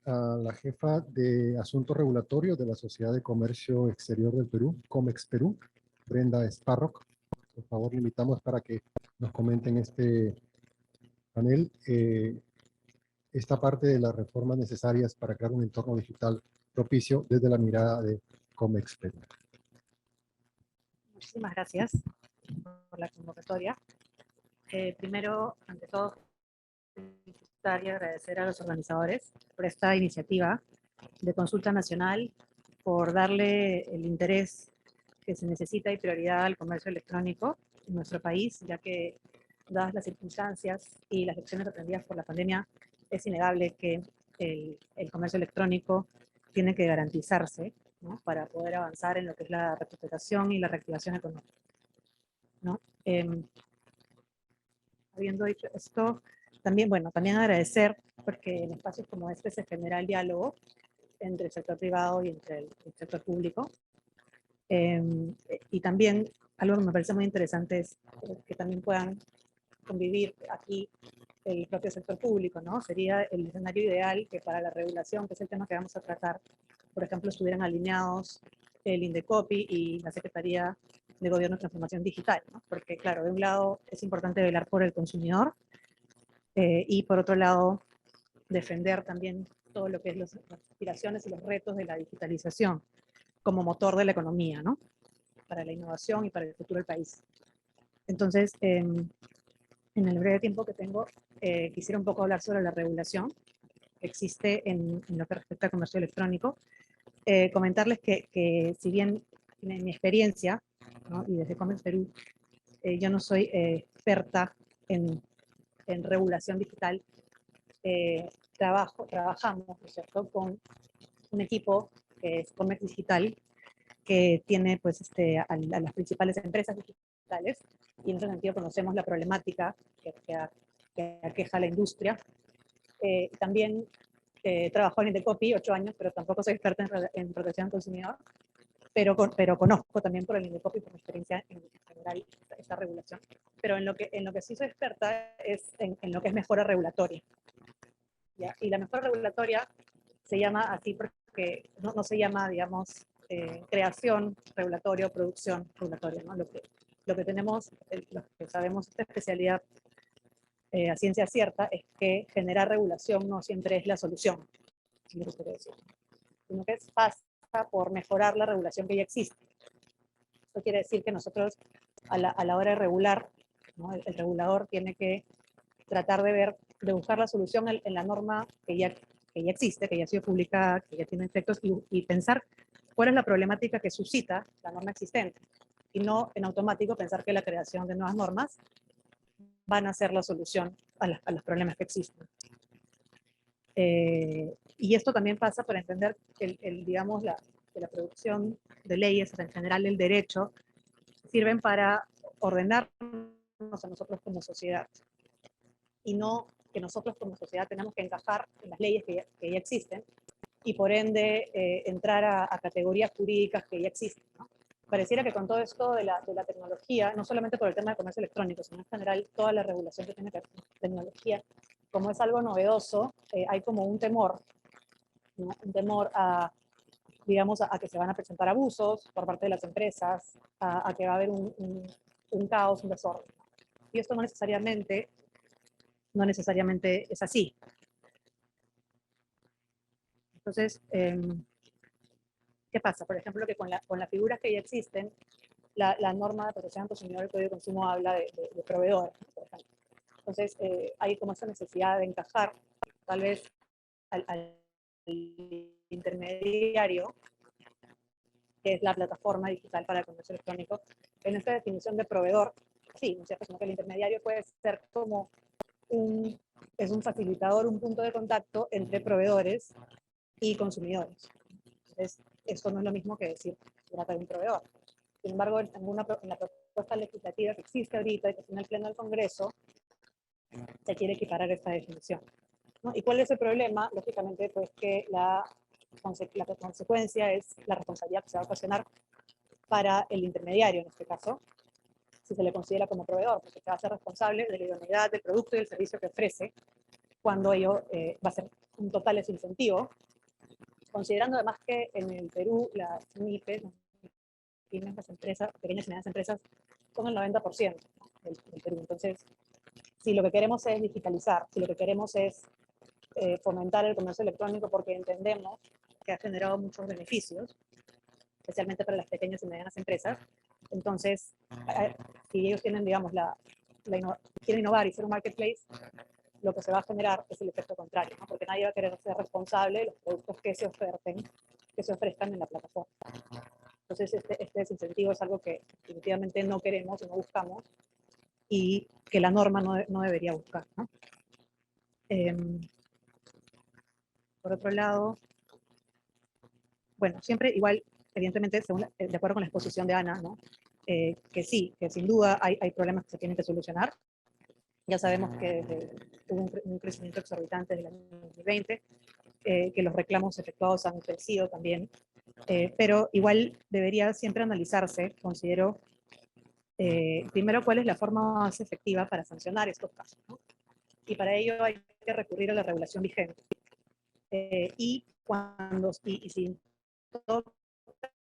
a la jefa de Asuntos Regulatorios de la Sociedad de Comercio Exterior del Perú, Comex Perú, Brenda Sparrock. Por favor, le invitamos para que nos comenten este panel esta parte de las reformas necesarias para crear un entorno digital propicio desde la mirada de Comex Perú. Muchísimas gracias por la convocatoria. Primero, ante todo, felicitar y agradecer a los organizadores por esta iniciativa de consulta nacional, por darle el interés que se necesita y prioridad al comercio electrónico en nuestro país, ya que, dadas las circunstancias y las lecciones aprendidas por la pandemia, es innegable que el comercio electrónico tiene que garantizarse, ¿no?, para poder avanzar en lo que es la recuperación y la reactivación económica, ¿no? Habiendo dicho esto, también agradecer, porque en espacios como este se genera el diálogo entre el sector privado y entre el sector público. Y también algo que me parece muy interesante es que también puedan convivir aquí el propio sector público, ¿no? Sería el escenario ideal que para la regulación, que es el tema que vamos a tratar, por ejemplo, estuvieran alineados el Indecopi y la Secretaría de Gobierno y Transformación Digital, ¿no? Porque, claro, de un lado es importante velar por el consumidor y, por otro lado, defender también todo lo que es las aspiraciones y los retos de la digitalización como motor de la economía, ¿no?, para la innovación y para el futuro del país. Entonces, en el breve tiempo que tengo, quisiera un poco hablar sobre la regulación que existe en lo que respecta al comercio electrónico. Comentarles que si bien en mi experiencia, ¿no?, y desde Comex Perú, yo no soy experta en regulación digital, trabajamos, ¿no es cierto?, con un equipo que es Comex Digital, que tiene pues, a las principales empresas digitales, y en ese sentido conocemos la problemática que aqueja a la industria. También trabajó en Indecopy 8 años, pero tampoco soy experta en protección al consumidor, pero conozco también por el Indecopy, por mi experiencia en general, esta regulación. Pero en lo que sí soy experta es en lo que es mejora regulatoria. ¿Ya? Y la mejora regulatoria se llama así porque no se llama, digamos, creación regulatoria o producción regulatoria, ¿no? Lo que tenemos, lo que sabemos esta especialidad a ciencia cierta es que generar regulación no siempre es la solución, es lo que quiero decir, sino que pasa por mejorar la regulación que ya existe. Esto quiere decir que nosotros a la hora de regular, ¿no?, el regulador tiene que tratar de buscar la solución en la norma que ya existe, que ya ha sido publicada, que ya tiene efectos, y pensar cuál es la problemática que suscita la norma existente, y no en automático pensar que la creación de nuevas normas van a ser la solución a los problemas que existen. Y esto también pasa por entender digamos, que la producción de leyes, en general el derecho, sirven para ordenarnos a nosotros como sociedad, y no que nosotros como sociedad tenemos que encajar en las leyes que ya existen, y por ende entrar a categorías jurídicas que ya existen, ¿no? Pareciera que con todo esto de la tecnología, no solamente por el tema de comercio electrónico, sino en general toda la regulación que tiene que ver con tecnología, como es algo novedoso, hay como un temor, ¿no? Un temor a, digamos, a que se van a presentar abusos por parte de las empresas, a que va a haber un caos, un desorden. Y esto no necesariamente es así. Entonces, ¿qué pasa? Por ejemplo, que con las figuras que ya existen, la norma de protección al consumidor del Código de Consumo habla de proveedores, por ejemplo. Entonces, hay como esa necesidad de encajar, tal vez, al intermediario, que es la plataforma digital para el comercio electrónico, en esta definición de proveedor, sí, ¿no es cierto? Sino que el intermediario puede ser como es un facilitador, un punto de contacto entre proveedores y consumidores. Entonces, esto no es lo mismo que decir que se trata de un proveedor. Sin embargo, en la propuesta legislativa que existe ahorita y que está en el Pleno del Congreso, se quiere equiparar esta definición, ¿no? ¿Y cuál es el problema? Lógicamente, pues que la consecuencia es la responsabilidad que se va a ocasionar para el intermediario, en este caso, si se le considera como proveedor, porque se va a ser responsable de la idoneidad del producto y del servicio que ofrece, cuando ello va a ser un total desincentivo, considerando además que en el Perú las MIPES, las empresas, pequeñas y medianas empresas, son el 90% del Perú. Entonces, si lo que queremos es digitalizar, si lo que queremos es fomentar el comercio electrónico porque entendemos que ha generado muchos beneficios, especialmente para las pequeñas y medianas empresas, entonces, si ellos tienen, digamos, quieren innovar y ser un marketplace, lo que se va a generar es el efecto contrario, ¿no? Porque nadie va a querer ser responsable de los productos que se ofrezcan en la plataforma. Entonces, este desincentivo es algo que definitivamente no queremos y no buscamos, y que la norma no debería buscar, ¿no? Por otro lado, bueno, siempre igual, evidentemente, de acuerdo con la exposición de Ana, ¿no? Que sí, que sin duda hay problemas que se tienen que solucionar. Ya sabemos que hubo un crecimiento exorbitante desde el año 2020, que los reclamos efectuados han crecido también, pero igual debería siempre analizarse, considero, primero cuál es la forma más efectiva para sancionar estos casos, ¿no? Y para ello hay que recurrir a la regulación vigente. Y si en todo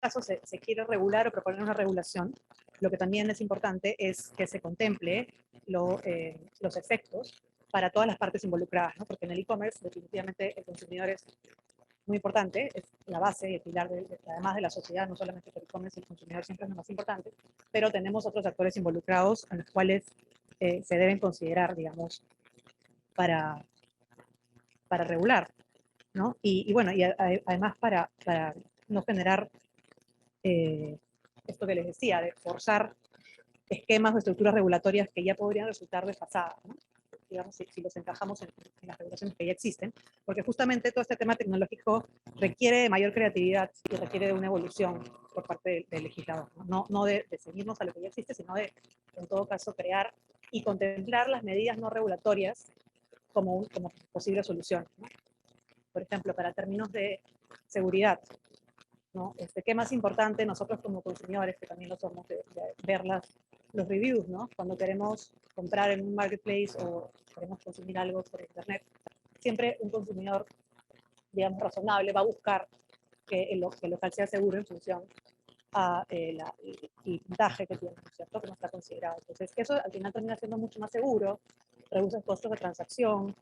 caso se quiere regular o proponer una regulación, lo que también es importante es que se contemple los efectos para todas las partes involucradas, ¿no? Porque en el e-commerce definitivamente el consumidor es muy importante, es la base y el pilar, además de la sociedad, no solamente el e-commerce, el consumidor siempre es lo más importante, pero tenemos otros actores involucrados en los cuales se deben considerar, digamos, para regular, ¿no? Y bueno, y además para no generar esto que les decía, de forzar esquemas o estructuras regulatorias que ya podrían resultar desfasadas, ¿no? digamos, si los encajamos en las regulaciones que ya existen, porque justamente todo este tema tecnológico requiere de mayor creatividad y requiere de una evolución por parte del legislador, no de ceñirnos a lo que ya existe, sino de, en todo caso, crear y contemplar las medidas no regulatorias como posible solución, ¿no? Por ejemplo, para términos de seguridad, ¿no? ¿Qué más importante nosotros como consumidores, que también lo somos, de ver los reviews, ¿no? Cuando queremos comprar en un marketplace o queremos consumir algo por internet, siempre un consumidor, digamos, razonable va a buscar que el local sea seguro en función a el puntaje que tiene, ¿cierto? Que no está considerado. Entonces, eso al final termina siendo mucho más seguro, reduces costos de transacción,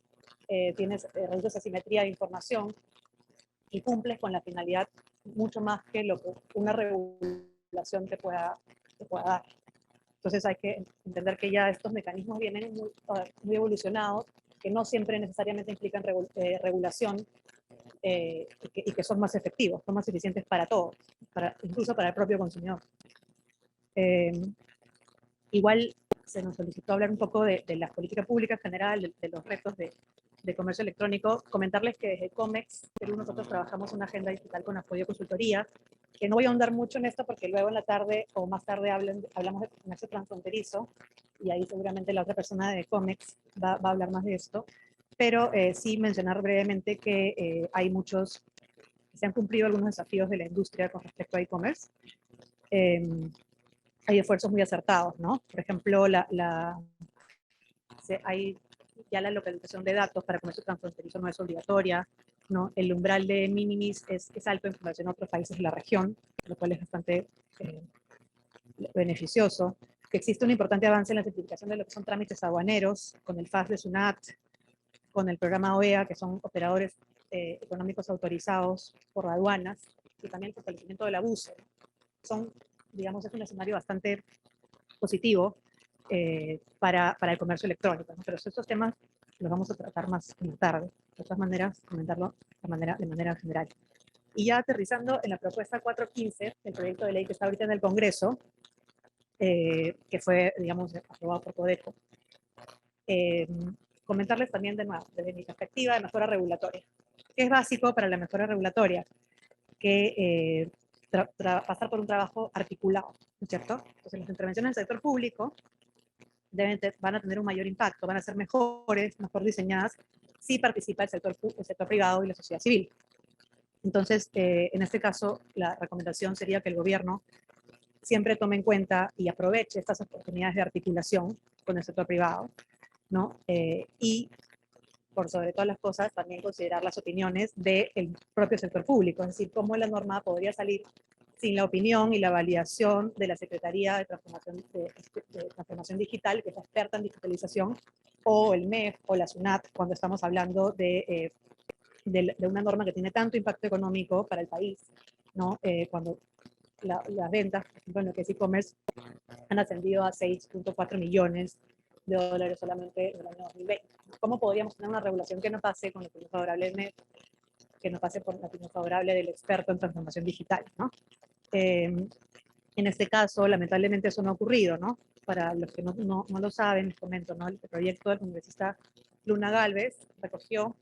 reduces asimetría de información y cumples con la finalidad mucho más que lo que una regulación te pueda dar. Entonces hay que entender que ya estos mecanismos vienen muy evolucionados, que no siempre necesariamente implican regulación y que son más efectivos, son más eficientes para todos, incluso para el propio consumidor. Igual se nos solicitó hablar un poco de las políticas públicas en general, de los retos de comercio electrónico. Comentarles que desde COMEX Perú nosotros trabajamos una agenda digital con apoyo a consultoría, que no voy a ahondar mucho en esto porque luego en la tarde o más tarde hablamos de comercio transfronterizo y ahí seguramente la otra persona de COMEX va a hablar más de esto, pero sí mencionar brevemente que se han cumplido algunos desafíos de la industria con respecto a e-commerce. Hay esfuerzos muy acertados, ¿no? Por ejemplo, hay ya la localización de datos para comercio transfronterizo no es obligatoria, ¿no? El umbral de minimis es alto en comparación a otros países de la región, lo cual es bastante beneficioso. Que existe un importante avance en la simplificación de lo que son trámites aduaneros, con el FAS de SUNAT, con el programa OEA, que son operadores económicos autorizados por aduanas, y también el fortalecimiento del abuso. Digamos, es un escenario bastante positivo para el comercio electrónico, ¿no? Pero estos temas los vamos a tratar más en la tarde. De todas maneras, comentarlo de manera general. Y ya aterrizando en la propuesta 415, el proyecto de ley que está ahorita en el Congreso, que fue, digamos, aprobado por Codeco, comentarles también de nuevo, desde mi perspectiva de mejora regulatoria. ¿Qué es básico para la mejora regulatoria? Que pasar por un trabajo articulado, ¿no es cierto? Entonces, las intervenciones del sector público van a tener un mayor impacto, van a ser mejor diseñadas si participa el sector privado y la sociedad civil. Entonces, en este caso, la recomendación sería que el gobierno siempre tome en cuenta y aproveche estas oportunidades de articulación con el sector privado, ¿no? Y, por sobre todas las cosas, también considerar las opiniones del propio sector público, es decir, cómo la norma podría salir sin la opinión y la validación de la Secretaría de Transformación Digital, que es experta en digitalización, o el MEF o la SUNAT, cuando estamos hablando de una norma que tiene tanto impacto económico para el país, ¿no? Cuando las ventas, por ejemplo, en lo que es e-commerce, han ascendido a 6.4 millones de dólares solamente en el año 2020. ¿Cómo podríamos tener una regulación que no pase con la opinión favorable del MEF, que no pase por la opinión favorable del experto en transformación digital, ¿no? En este caso, lamentablemente eso no ha ocurrido, ¿no? Para los que no lo saben, les comento, ¿no? El proyecto del congresista Luna Gálvez recogió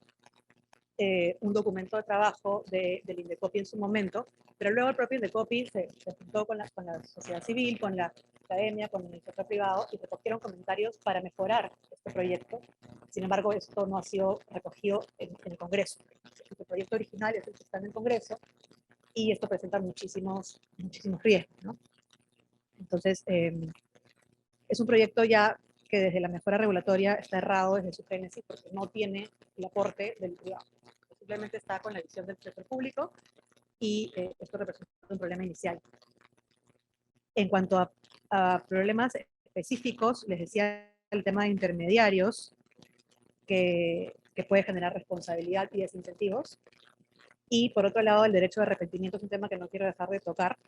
un documento de trabajo del Indecopi en su momento, pero luego el propio Indecopi se juntó con la sociedad civil, con la academia, con el sector privado y recogieron comentarios para mejorar este proyecto. Sin embargo, esto no ha sido recogido en el Congreso. El proyecto original es el que está en el Congreso y esto presenta muchísimos riesgos, ¿no? Entonces, es un proyecto ya que desde la mejora regulatoria está errado desde su génesis porque no tiene el aporte del privado. Simplemente está con la visión del sector público y esto representa un problema inicial. En cuanto a problemas específicos, les decía el tema de intermediarios, que puede generar responsabilidad y desincentivos. Y por otro lado, el derecho de arrepentimiento es un tema que no quiero dejar de tocar,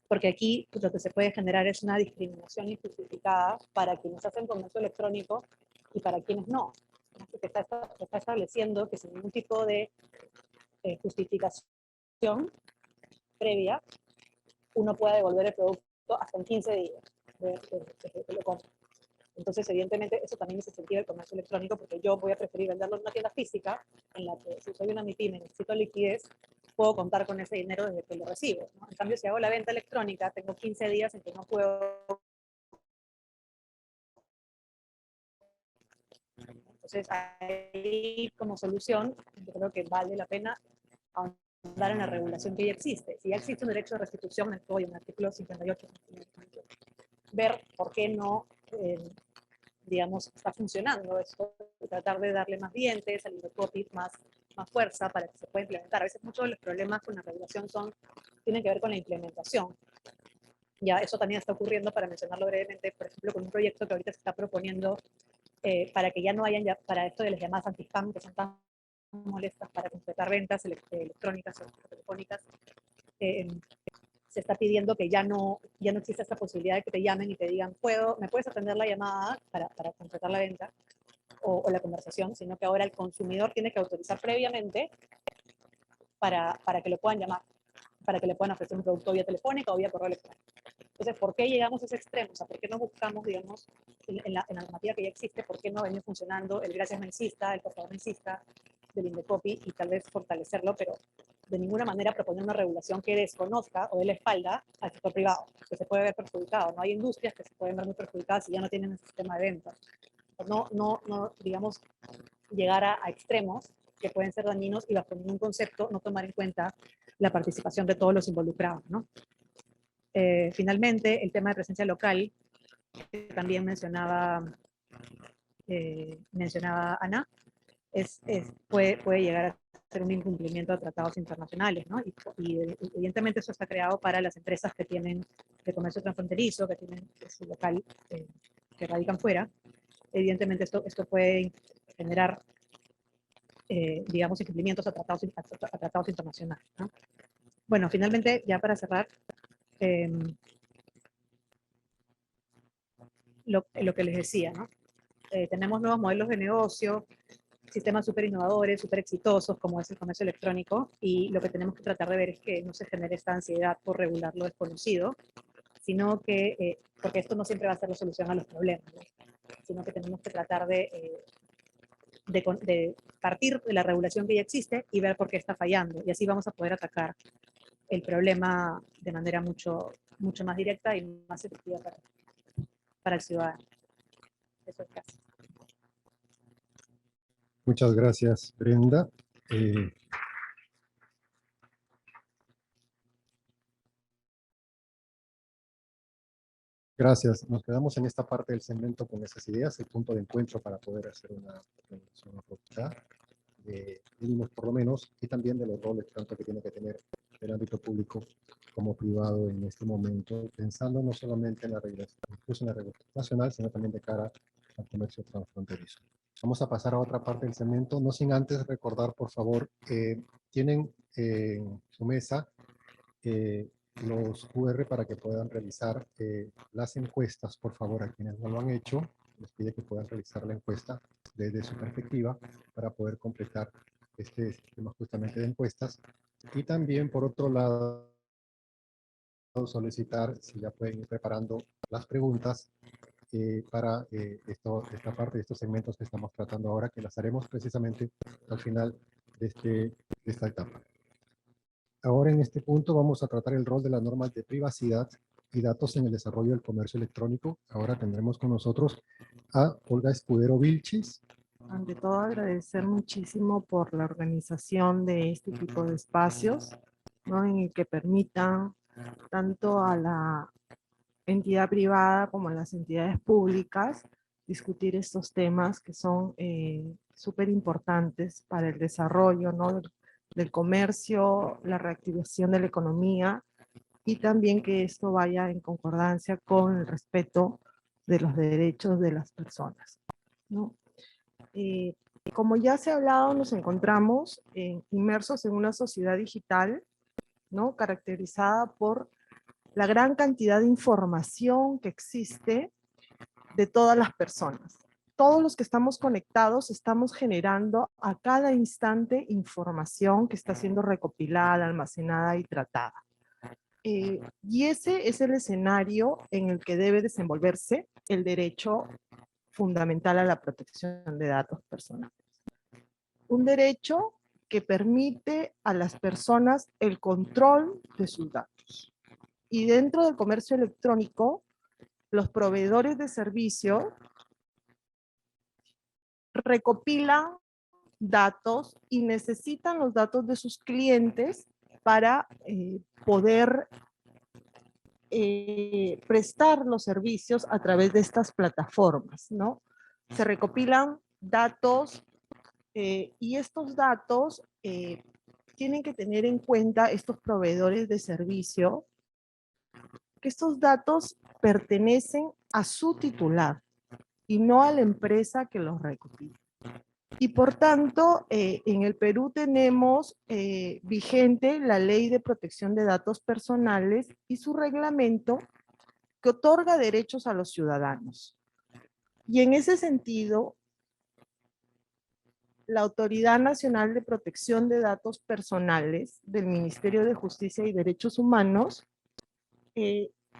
porque aquí lo que se puede generar es una discriminación injustificada para quienes hacen comercio electrónico y para quienes no. Se está estableciendo que sin ningún tipo de justificación previa, uno puede devolver el producto hasta en 15 días de que lo compra. Entonces, evidentemente, eso también desincentiva el comercio electrónico, porque yo voy a preferir venderlo en una tienda física, en la que si soy una MIPYME y necesito liquidez, puedo contar con ese dinero desde que lo recibo, ¿no? En cambio, si hago la venta electrónica, tengo 15 días en que no puedo. Entonces, ahí como solución, yo creo que vale la pena ahondar en la regulación que ya existe. Si ya existe un derecho de restitución en el código, en el artículo 58, ver por qué no, digamos, está funcionando esto, y tratar de darle más dientes al Indecopi, más fuerza para que se pueda implementar. A veces muchos de los problemas con la regulación tienen que ver con la implementación. Ya eso también está ocurriendo, para mencionarlo brevemente, por ejemplo, con un proyecto que ahorita se está proponiendo para que ya no hayan, para esto de las llamadas anti-spam, que son tan molestas para completar ventas electrónicas o telefónicas, se está pidiendo que ya no exista esta posibilidad de que te llamen y te digan, ¿me puedes atender la llamada para completar la venta o la conversación? Sino que ahora el consumidor tiene que autorizar previamente para que lo puedan llamar, para que le puedan ofrecer un producto vía telefónica o vía correo electrónico. Entonces, ¿por qué llegamos a ese extremo? O sea, ¿por qué no buscamos, digamos, en la normativa que ya existe, por qué no venir funcionando el gracias mensista, el por favor mensista del Indecopi, y tal vez fortalecerlo, pero de ninguna manera proponer una regulación que desconozca o dé la espalda al sector privado, que se puede ver perjudicado? No hay industrias que se pueden ver muy perjudicadas si ya no tienen el sistema de ventas. No, digamos, llegar a extremos que pueden ser dañinos y bajo ningún concepto no tomar en cuenta la participación de todos los involucrados, ¿no? Finalmente, el tema de presencia local, que también mencionaba Ana, puede llegar a ser un incumplimiento de tratados internacionales, ¿no? Y evidentemente eso está creado para las empresas que tienen de comercio transfronterizo, que tienen su local, que radican fuera. Evidentemente esto puede generar, digamos, incumplimientos a tratados internacionales, ¿no? Bueno, finalmente, ya para cerrar, lo que les decía, ¿no? Tenemos nuevos modelos de negocio, sistemas súper innovadores, súper exitosos, como es el comercio electrónico, y lo que tenemos que tratar de ver es que no se genere esta ansiedad por regular lo desconocido, sino que, porque esto no siempre va a ser la solución a los problemas, ¿no? Sino que tenemos que tratar de partir de la regulación que ya existe y ver por qué está fallando, y así vamos a poder atacar el problema de manera mucho más directa y más efectiva para el ciudadano. Eso es casi. Muchas gracias, Brenda. Gracias. Nos quedamos en esta parte del segmento con esas ideas, el punto de encuentro para poder hacer una ruta de mínimos por lo menos, y también de los roles tanto que tiene que tener el ámbito público como privado en este momento, pensando no solamente en la regulación, incluso en la regulación nacional, sino también de cara al comercio transfronterizo. Vamos a pasar a otra parte del segmento, no sin antes recordar, por favor, tienen en su mesa los QR para que puedan realizar las encuestas, por favor, a quienes no lo han hecho, les pide que puedan realizar la encuesta desde su perspectiva para poder completar este sistema justamente de encuestas. Y también, por otro lado, solicitar si ya pueden ir preparando las preguntas para esta parte de estos segmentos que estamos tratando ahora, que las haremos precisamente al final de esta etapa. Ahora en este punto vamos a tratar el rol de las normas de privacidad y datos en el desarrollo del comercio electrónico. Ahora tendremos con nosotros a Olga Escudero Vilchis. Ante todo, agradecer muchísimo por la organización de este tipo de espacios, ¿no? En el que permitan tanto a la entidad privada como a las entidades públicas discutir estos temas que son súper importantes para el desarrollo, ¿no? del comercio, la reactivación de la economía, y también que esto vaya en concordancia con el respeto de los derechos de las personas, ¿no? Como ya se ha hablado, nos encontramos inmersos en una sociedad digital, ¿no? Caracterizada por la gran cantidad de información que existe de todas las personas. Todos los que estamos conectados estamos generando a cada instante información que está siendo recopilada, almacenada y tratada. y ese es el escenario en el que debe desenvolverse el derecho fundamental a la protección de datos personales. Un derecho que permite a las personas el control de sus datos. Y dentro del comercio electrónico, los proveedores de servicio recopilan datos y necesitan los datos de sus clientes para poder prestar los servicios a través de estas plataformas, ¿no? Se recopilan datos y estos datos tienen que tener en cuenta estos proveedores de servicio que estos datos pertenecen a su titular y no a la empresa que los recopila. Y por tanto, en el Perú tenemos vigente la Ley de Protección de Datos Personales y su reglamento que otorga derechos a los ciudadanos. Y en ese sentido, la Autoridad Nacional de Protección de Datos Personales del Ministerio de Justicia y Derechos Humanos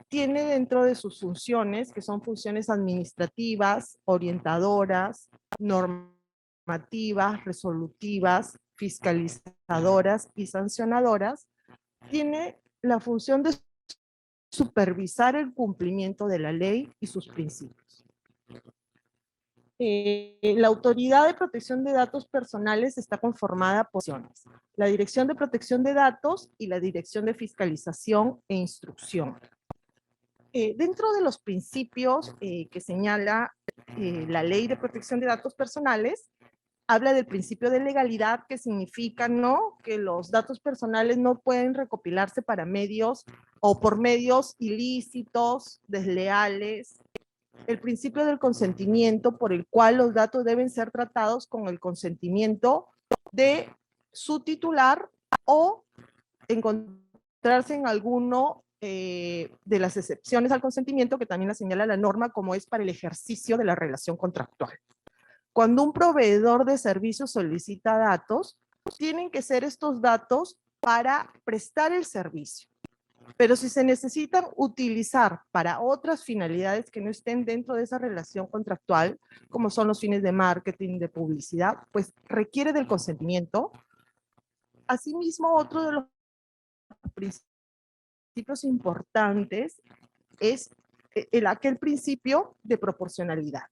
tiene dentro de sus funciones, que son funciones administrativas, orientadoras, normativas, resolutivas, fiscalizadoras y sancionadoras, tiene la función de supervisar el cumplimiento de la ley y sus principios. La Autoridad de Protección de Datos Personales está conformada por la Dirección de Protección de Datos y la Dirección de Fiscalización e Instrucción. Dentro de los principios que señala la Ley de Protección de Datos Personales, habla del principio de legalidad, que significa, ¿no?, que los datos personales no pueden recopilarse para medios o por medios ilícitos, desleales. El principio del consentimiento, por el cual los datos deben ser tratados con el consentimiento de su titular o encontrarse en alguno de las excepciones al consentimiento, que también la señala la norma, como es para el ejercicio de la relación contractual. Cuando un proveedor de servicios solicita datos, tienen que ser estos datos para prestar el servicio. Pero si se necesitan utilizar para otras finalidades que no estén dentro de esa relación contractual, como son los fines de marketing, de publicidad, pues requiere del consentimiento. Asimismo, otro de los principios importantes es aquel principio de proporcionalidad.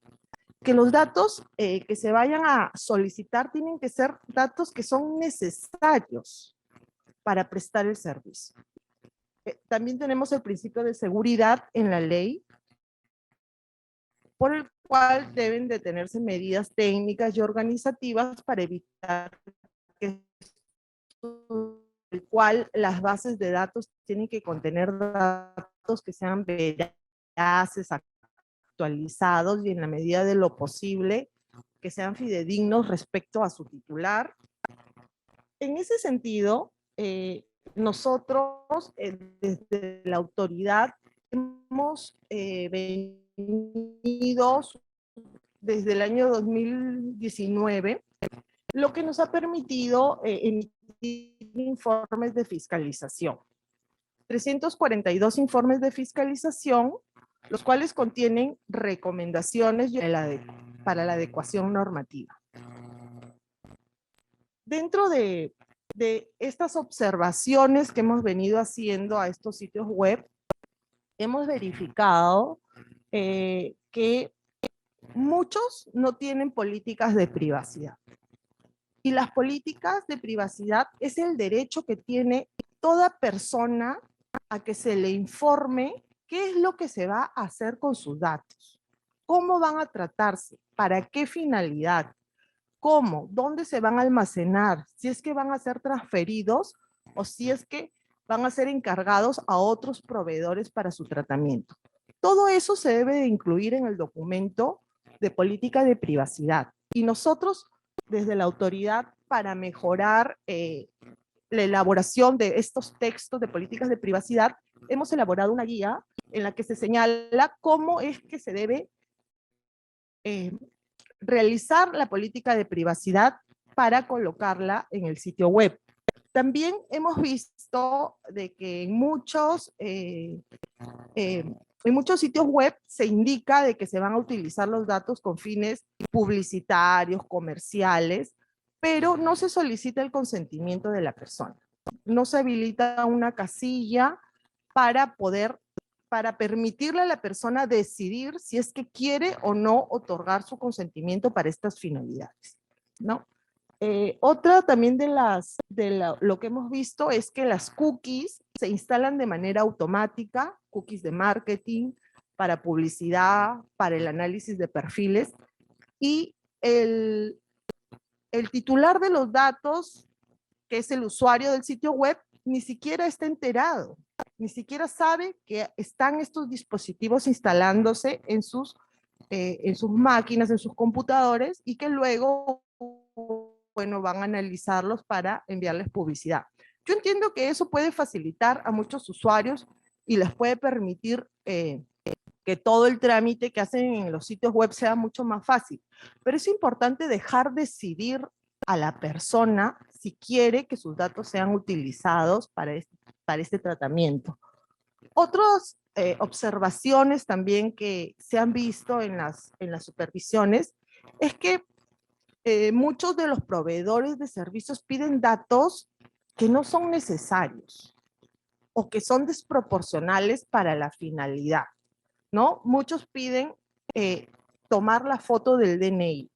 Que los datos que se vayan a solicitar tienen que ser datos que son necesarios para prestar el servicio. También tenemos el principio de seguridad en la ley, por el cual deben de tenerse medidas técnicas y organizativas para evitar que el cual las bases de datos tienen que contener datos que sean veraces, actualizados y en la medida de lo posible que sean fidedignos respecto a su titular. En ese sentido, nosotros desde la autoridad hemos venido desde el año 2019, lo que nos ha permitido emitir informes de fiscalización. 342 informes de fiscalización, los cuales contienen recomendaciones para la adecuación normativa. Dentro de estas observaciones que hemos venido haciendo a estos sitios web, hemos verificado que muchos no tienen políticas de privacidad. Y las políticas de privacidad es el derecho que tiene toda persona a que se le informe qué es lo que se va a hacer con sus datos, cómo van a tratarse, para qué finalidad, cómo, dónde se van a almacenar, si es que van a ser transferidos o si es que van a ser encargados a otros proveedores para su tratamiento. Todo eso se debe de incluir en el documento de política de privacidad. Y nosotros, desde la autoridad, para mejorar la elaboración de estos textos de políticas de privacidad, hemos elaborado una guía en la que se señala cómo es que se debe realizar la política de privacidad para colocarla en el sitio web. También hemos visto de que en muchos sitios web se indica de que se van a utilizar los datos con fines publicitarios, comerciales, pero no se solicita el consentimiento de la persona. No se habilita una casilla para permitirle a la persona decidir si es que quiere o no otorgar su consentimiento para estas finalidades, ¿no? Otra también lo que hemos visto es que las cookies se instalan de manera automática, cookies de marketing, para publicidad, para el análisis de perfiles, y el titular de los datos, que es el usuario del sitio web, ni siquiera está enterado, ni siquiera sabe que están estos dispositivos instalándose en sus máquinas, en sus computadores, y que luego, bueno, van a analizarlos para enviarles publicidad. Yo entiendo que eso puede facilitar a muchos usuarios y les puede permitir que todo el trámite que hacen en los sitios web sea mucho más fácil, pero es importante dejar decidir a la persona si quiere que sus datos sean utilizados para este tratamiento. Otras observaciones también que se han visto en las supervisiones es que muchos de los proveedores de servicios piden datos que no son necesarios o que son desproporcionales para la finalidad, ¿no? Muchos piden tomar la foto del DNI,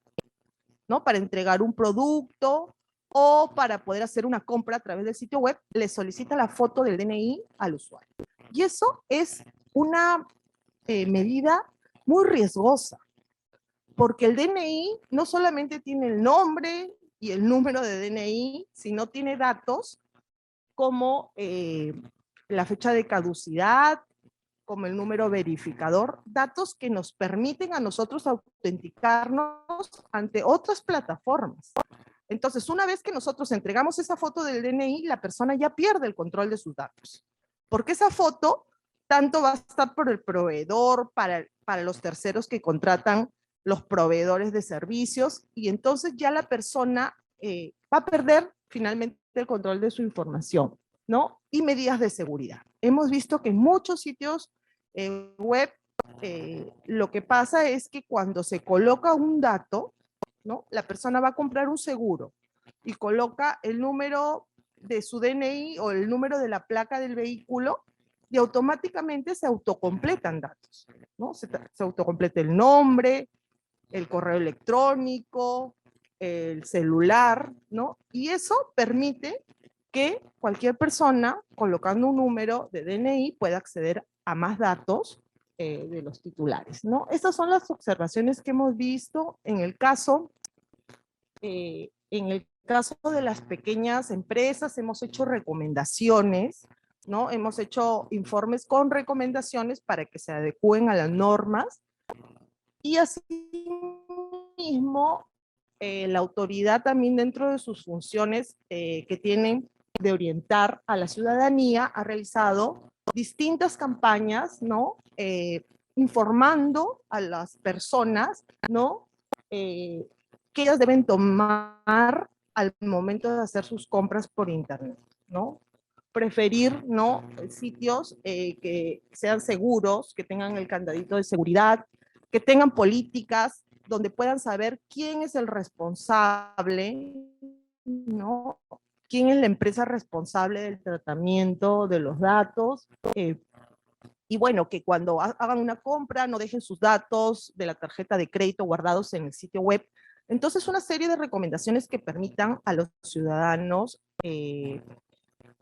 ¿no? Para entregar un producto o para poder hacer una compra a través del sitio web, le solicita la foto del DNI al usuario. Y eso es una medida muy riesgosa, porque el DNI no solamente tiene el nombre y el número de DNI, sino tiene datos como la fecha de caducidad, como el número verificador, datos que nos permiten a nosotros autenticarnos ante otras plataformas. Entonces, una vez que nosotros entregamos esa foto del DNI, la persona ya pierde el control de sus datos, porque esa foto tanto va a estar por el proveedor, para los terceros que contratan los proveedores de servicios, y entonces ya la persona va a perder finalmente el control de su información, ¿no? Y medidas de seguridad. Hemos visto que en muchos sitios web lo que pasa es que cuando se coloca un dato, ¿no? La persona va a comprar un seguro y coloca el número de su DNI o el número de la placa del vehículo, y automáticamente se autocompletan datos, ¿no? Se autocompleta el nombre, el correo electrónico, el celular, ¿no? Y eso permite que cualquier persona, colocando un número de DNI, pueda acceder a más datos de los titulares, ¿no? Estas son las observaciones que hemos visto en el caso de las pequeñas empresas. Hemos hecho recomendaciones, ¿no? Hemos hecho informes con recomendaciones para que se adecúen a las normas, y asimismo la autoridad también, dentro de sus funciones que tienen de orientar a la ciudadanía, ha realizado distintas campañas, ¿no? Informando a las personas, ¿no? Que ellas deben tomar al momento de hacer sus compras por internet, ¿no? Preferir, ¿no? Sitios que sean seguros, que tengan el candadito de seguridad, que tengan políticas donde puedan saber quién es el responsable, ¿no? Quién es la empresa responsable del tratamiento de los datos. Y bueno, que cuando hagan una compra no dejen sus datos de la tarjeta de crédito guardados en el sitio web. Entonces, una serie de recomendaciones que permitan a los ciudadanos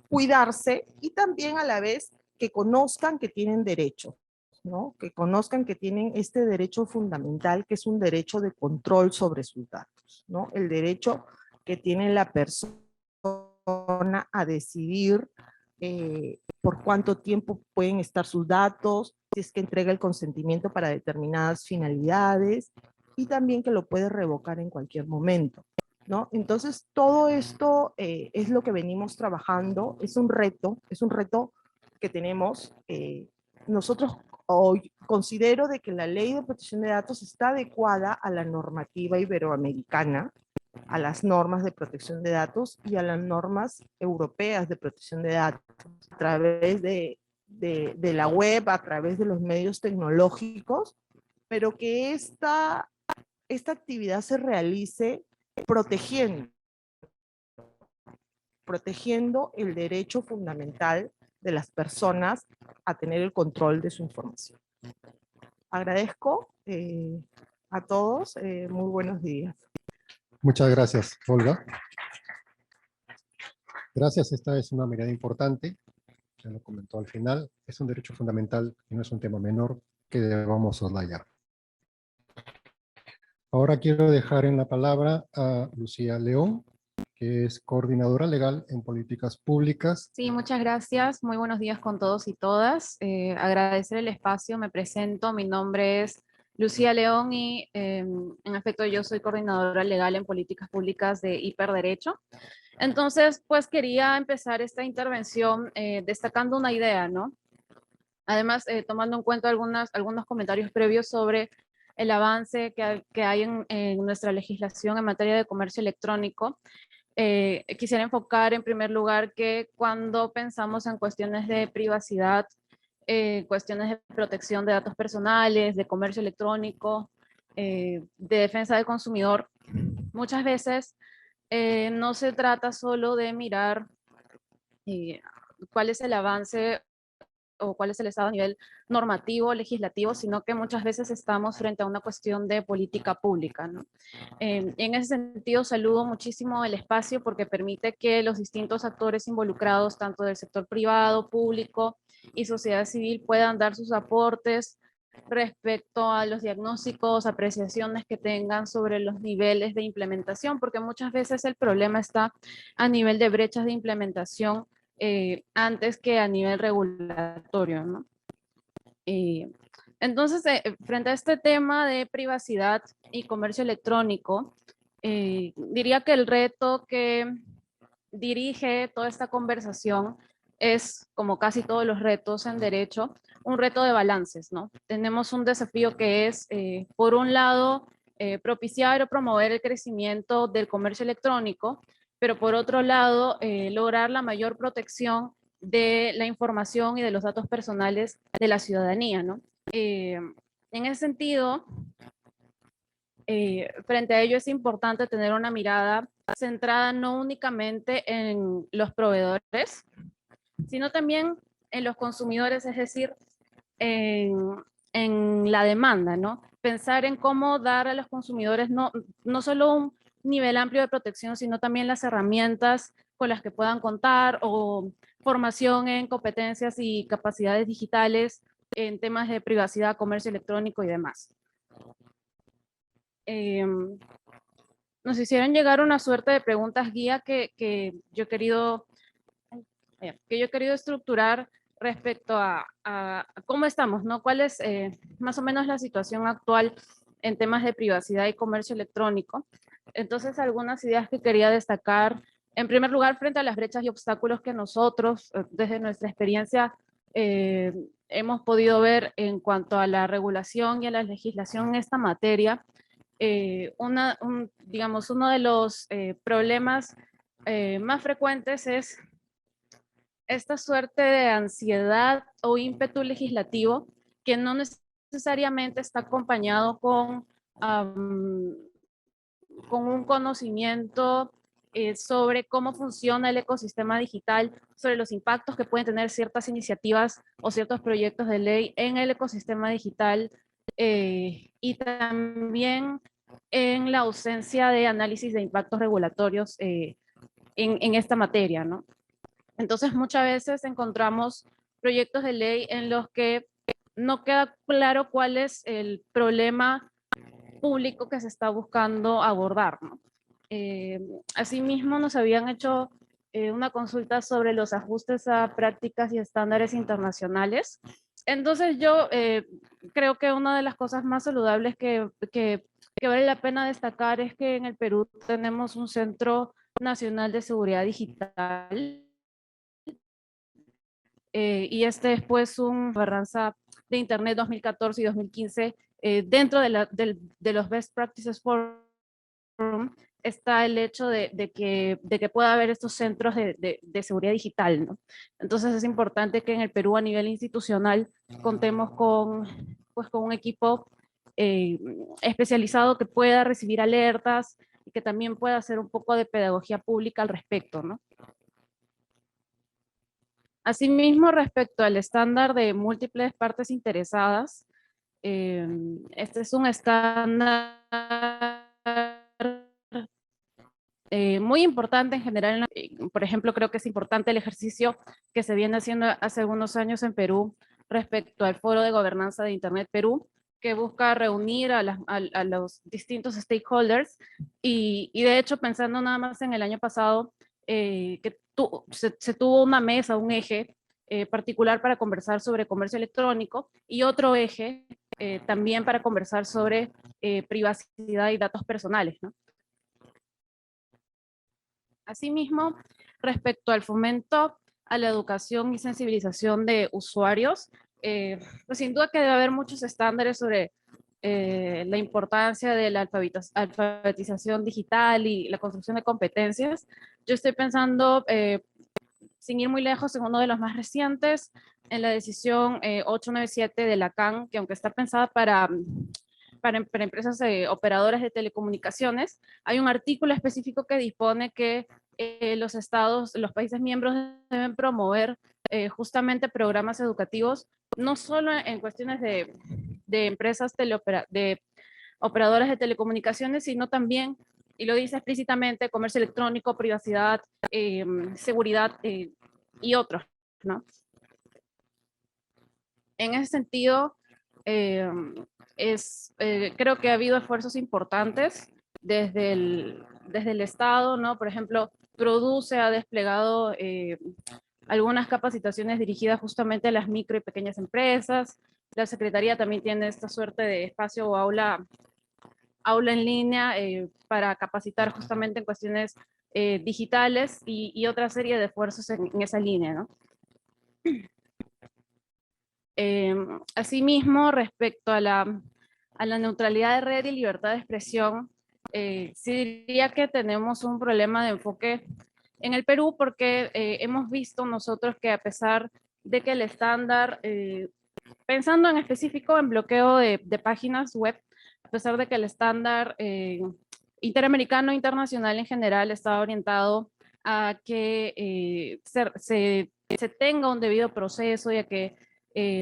cuidarse, y también a la vez que conozcan que tienen derechos, ¿no? Que conozcan que tienen este derecho fundamental, que es un derecho de control sobre sus datos, ¿no? El derecho que tiene la persona a decidir por cuánto tiempo pueden estar sus datos, si es que entrega el consentimiento para determinadas finalidades, y también que lo puede revocar en cualquier momento, ¿no? Entonces, todo esto es lo que venimos trabajando. Es un reto que tenemos. Nosotros hoy considero de que la Ley de Protección de Datos está adecuada a la normativa iberoamericana, a las normas de protección de datos y a las normas europeas de protección de datos a través de la web, a través de los medios tecnológicos, pero que esta actividad se realice protegiendo el derecho fundamental de las personas a tener el control de su información. Agradezco a todos, muy buenos días. Muchas gracias, Olga. Gracias, esta es una mirada importante, ya lo comentó al final, es un derecho fundamental y no es un tema menor que debamos soslayar. Ahora quiero dejar en la palabra a Lucía León, que es coordinadora legal en políticas públicas. Sí, muchas gracias. Muy buenos días con todos y todas. Agradecer el espacio. Me presento. Mi nombre es Lucía León y en efecto yo soy coordinadora legal en políticas públicas de Hiperderecho. Entonces, pues quería empezar esta intervención destacando una idea, ¿no? Además, tomando en cuenta algunos comentarios previos sobre el avance que hay en nuestra legislación en materia de comercio electrónico. Quisiera enfocar en primer lugar que cuando pensamos en cuestiones de privacidad, cuestiones de protección de datos personales, de comercio electrónico, de defensa del consumidor, muchas veces no se trata solo de mirar cuál es el avance o cuál es el estado a nivel normativo, legislativo, sino que muchas veces estamos frente a una cuestión de política pública, ¿no? En ese sentido, saludo muchísimo el espacio porque permite que los distintos actores involucrados, tanto del sector privado, público y sociedad civil, puedan dar sus aportes respecto a los diagnósticos, apreciaciones que tengan sobre los niveles de implementación, porque muchas veces el problema está a nivel de brechas de implementación antes que a nivel regulatorio, ¿no? Entonces, frente a este tema de privacidad y comercio electrónico, diría que el reto que dirige toda esta conversación es, como casi todos los retos en derecho, un reto de balances, ¿no? Tenemos un desafío que es, por un lado, propiciar o promover el crecimiento del comercio electrónico, pero por otro lado, lograr la mayor protección de la información y de los datos personales de la ciudadanía, ¿no? En ese sentido, frente a ello es importante tener una mirada centrada no únicamente en los proveedores, sino también en los consumidores, es decir, en la demanda, ¿no? Pensar en cómo dar a los consumidores no solo un nivel amplio de protección, sino también las herramientas con las que puedan contar o formación en competencias y capacidades digitales en temas de privacidad, comercio electrónico y demás. Nos hicieron llegar una suerte de preguntas guía que yo he querido estructurar respecto a cómo estamos, ¿no? ¿Cuál es más o menos la situación actual en temas de privacidad y comercio electrónico? Entonces, algunas ideas que quería destacar. En primer lugar, frente a las brechas y obstáculos que nosotros, desde nuestra experiencia, hemos podido ver en cuanto a la regulación y a la legislación en esta materia, digamos, uno de los problemas más frecuentes es esta suerte de ansiedad o ímpetu legislativo que no necesariamente está acompañado con un conocimiento sobre cómo funciona el ecosistema digital, sobre los impactos que pueden tener ciertas iniciativas o ciertos proyectos de ley en el ecosistema digital, y también en la ausencia de análisis de impactos regulatorios en esta materia, ¿no? Entonces, muchas veces encontramos proyectos de ley en los que no queda claro cuál es el problema público que se está buscando abordar, ¿no? Asimismo, nos habían hecho una consulta sobre los ajustes a prácticas y estándares internacionales. Entonces, yo creo que una de las cosas más saludables que vale la pena destacar es que en el Perú tenemos un Centro Nacional de Seguridad Digital, y este es pues una gobernanza de Internet 2014 y 2015 dentro de los Best Practices Forum, está el hecho de que pueda haber estos centros de seguridad digital, ¿no? Entonces es importante que en el Perú a nivel institucional contemos con un equipo especializado que pueda recibir alertas y que también pueda hacer un poco de pedagogía pública al respecto, ¿no? Asimismo, respecto al estándar de múltiples partes interesadas, este es un estándar muy importante en general. Por ejemplo, creo que es importante el ejercicio que se viene haciendo hace algunos años en Perú respecto al Foro de Gobernanza de Internet Perú, que busca reunir a los distintos stakeholders y de hecho, pensando nada más en el año pasado, que se tuvo una mesa, un eje particular para conversar sobre comercio electrónico y otro eje también para conversar sobre privacidad y datos personales, ¿no? Asimismo, respecto al fomento a la educación y sensibilización de usuarios, pues sin duda que debe haber muchos estándares sobre la importancia de la alfabetización digital y la construcción de competencias. Yo estoy pensando, sin ir muy lejos, en uno de los más recientes, en la decisión 897 de la CAN, que aunque está pensada para empresas operadoras de telecomunicaciones, hay un artículo específico que dispone que los estados, los países miembros deben promover justamente programas educativos, no solo en cuestiones de empresas de operadoras de telecomunicaciones, sino también, y lo dice explícitamente, comercio electrónico, privacidad, seguridad y otros, ¿no? En ese sentido, creo que ha habido esfuerzos importantes desde el Estado, ¿no? Por ejemplo, Produce ha desplegado algunas capacitaciones dirigidas justamente a las micro y pequeñas empresas. La Secretaría también tiene esta suerte de espacio o aula en línea para capacitar justamente en cuestiones digitales y otra serie de esfuerzos en esa línea, ¿no? Asimismo, respecto a la neutralidad de red y libertad de expresión, sí diría que tenemos un problema de enfoque en el Perú porque hemos visto nosotros que a pesar de que el estándar, pensando en específico en bloqueo de páginas web, a pesar de que el estándar interamericano e internacional en general está orientado a que se tenga un debido proceso y a que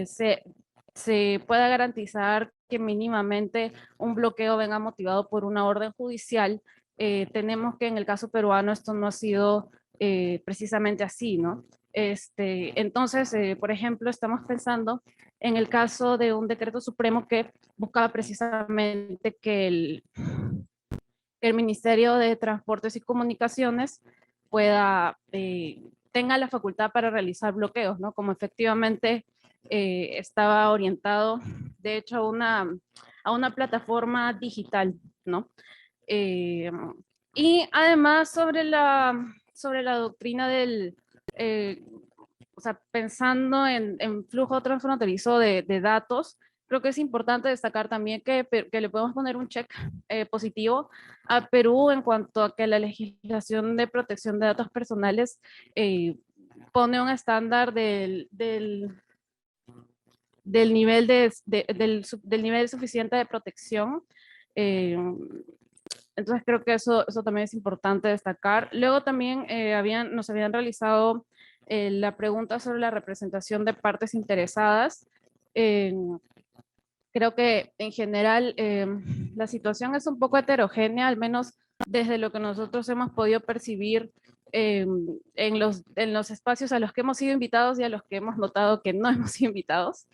se pueda garantizar que mínimamente un bloqueo venga motivado por una orden judicial, tenemos que en el caso peruano esto no ha sido precisamente así, ¿no? Entonces, por ejemplo, estamos pensando en el caso de un decreto supremo que buscaba precisamente que el Ministerio de Transportes y Comunicaciones tenga la facultad para realizar bloqueos, ¿no? Como efectivamente estaba orientado, de hecho, a una plataforma digital, ¿no? Y además sobre la doctrina o sea, pensando en flujo transfronterizo de datos, creo que es importante destacar también que le podemos poner un check positivo a Perú en cuanto a que la legislación de protección de datos personales pone un estándar del nivel del nivel suficiente de protección. Entonces creo que eso también es importante destacar. Luego también nos habían realizado la pregunta sobre la representación de partes interesadas. Creo que en general la situación es un poco heterogénea, al menos desde lo que nosotros hemos podido percibir en los espacios a los que hemos sido invitados y a los que hemos notado que no hemos sido invitados.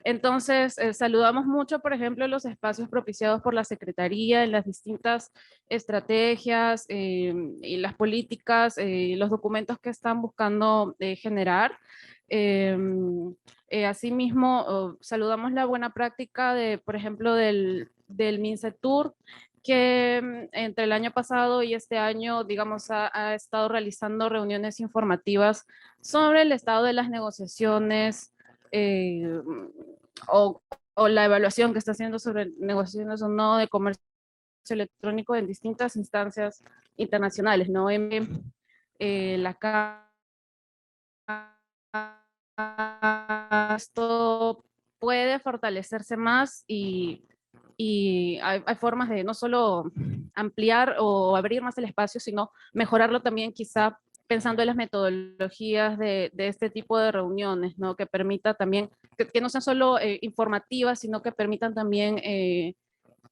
Entonces, saludamos mucho, por ejemplo, los espacios propiciados por la Secretaría en las distintas estrategias y las políticas, los documentos que están buscando generar. Asimismo, saludamos la buena práctica por ejemplo, del MINCETUR, que entre el año pasado y este año, digamos, ha estado realizando reuniones informativas sobre el estado de las negociaciones o la evaluación que está haciendo sobre negociaciones o no de comercio electrónico en distintas instancias internacionales, ¿no? La esto puede fortalecerse más y hay formas de no solo ampliar o abrir más el espacio, sino mejorarlo también quizá pensando en las metodologías de este tipo de reuniones, ¿no? Que permita también, que no sean solo informativas, sino que permitan también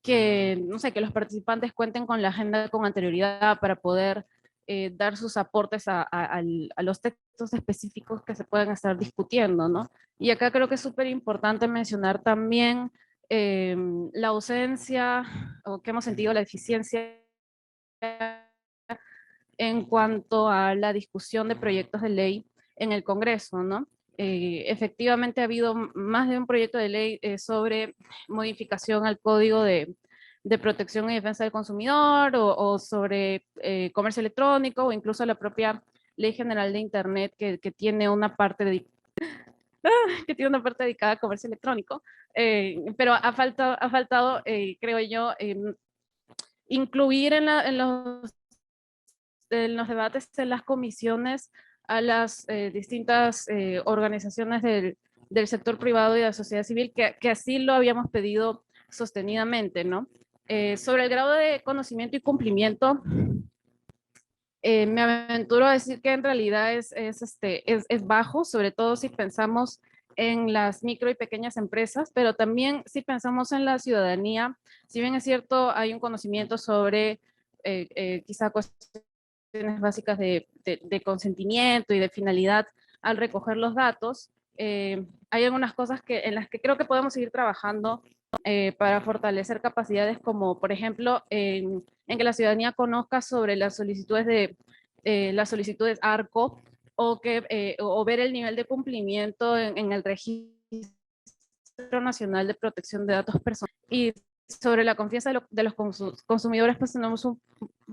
que, no sé, que los participantes cuenten con la agenda con anterioridad para poder dar sus aportes a los textos específicos que se puedan estar discutiendo, ¿no? Y acá creo que es súper importante mencionar también la ausencia, o que hemos sentido la deficiencia en cuanto a la discusión de proyectos de ley en el Congreso, ¿no? Efectivamente ha habido más de un proyecto de ley sobre modificación al Código de Protección y Defensa del Consumidor o sobre comercio electrónico o incluso la propia Ley General de Internet que tiene una parte dedicada a comercio electrónico, pero ha faltado creo yo, incluir en los debates en las comisiones a las distintas organizaciones del sector privado y de la sociedad civil, que así lo habíamos pedido sostenidamente, ¿no? Sobre el grado de conocimiento y cumplimiento, me aventuro a decir que en realidad es bajo, sobre todo si pensamos en las micro y pequeñas empresas, pero también si pensamos en la ciudadanía, si bien es cierto, hay un conocimiento sobre quizá cuestiones básicas de consentimiento y de finalidad al recoger los datos, hay algunas cosas en las que creo que podemos seguir trabajando para fortalecer capacidades como, por ejemplo, en que la ciudadanía conozca sobre las solicitudes ARCO o ver el nivel de cumplimiento en el Registro Nacional de Protección de Datos Personales. Y sobre la confianza de los consumidores, pues tenemos un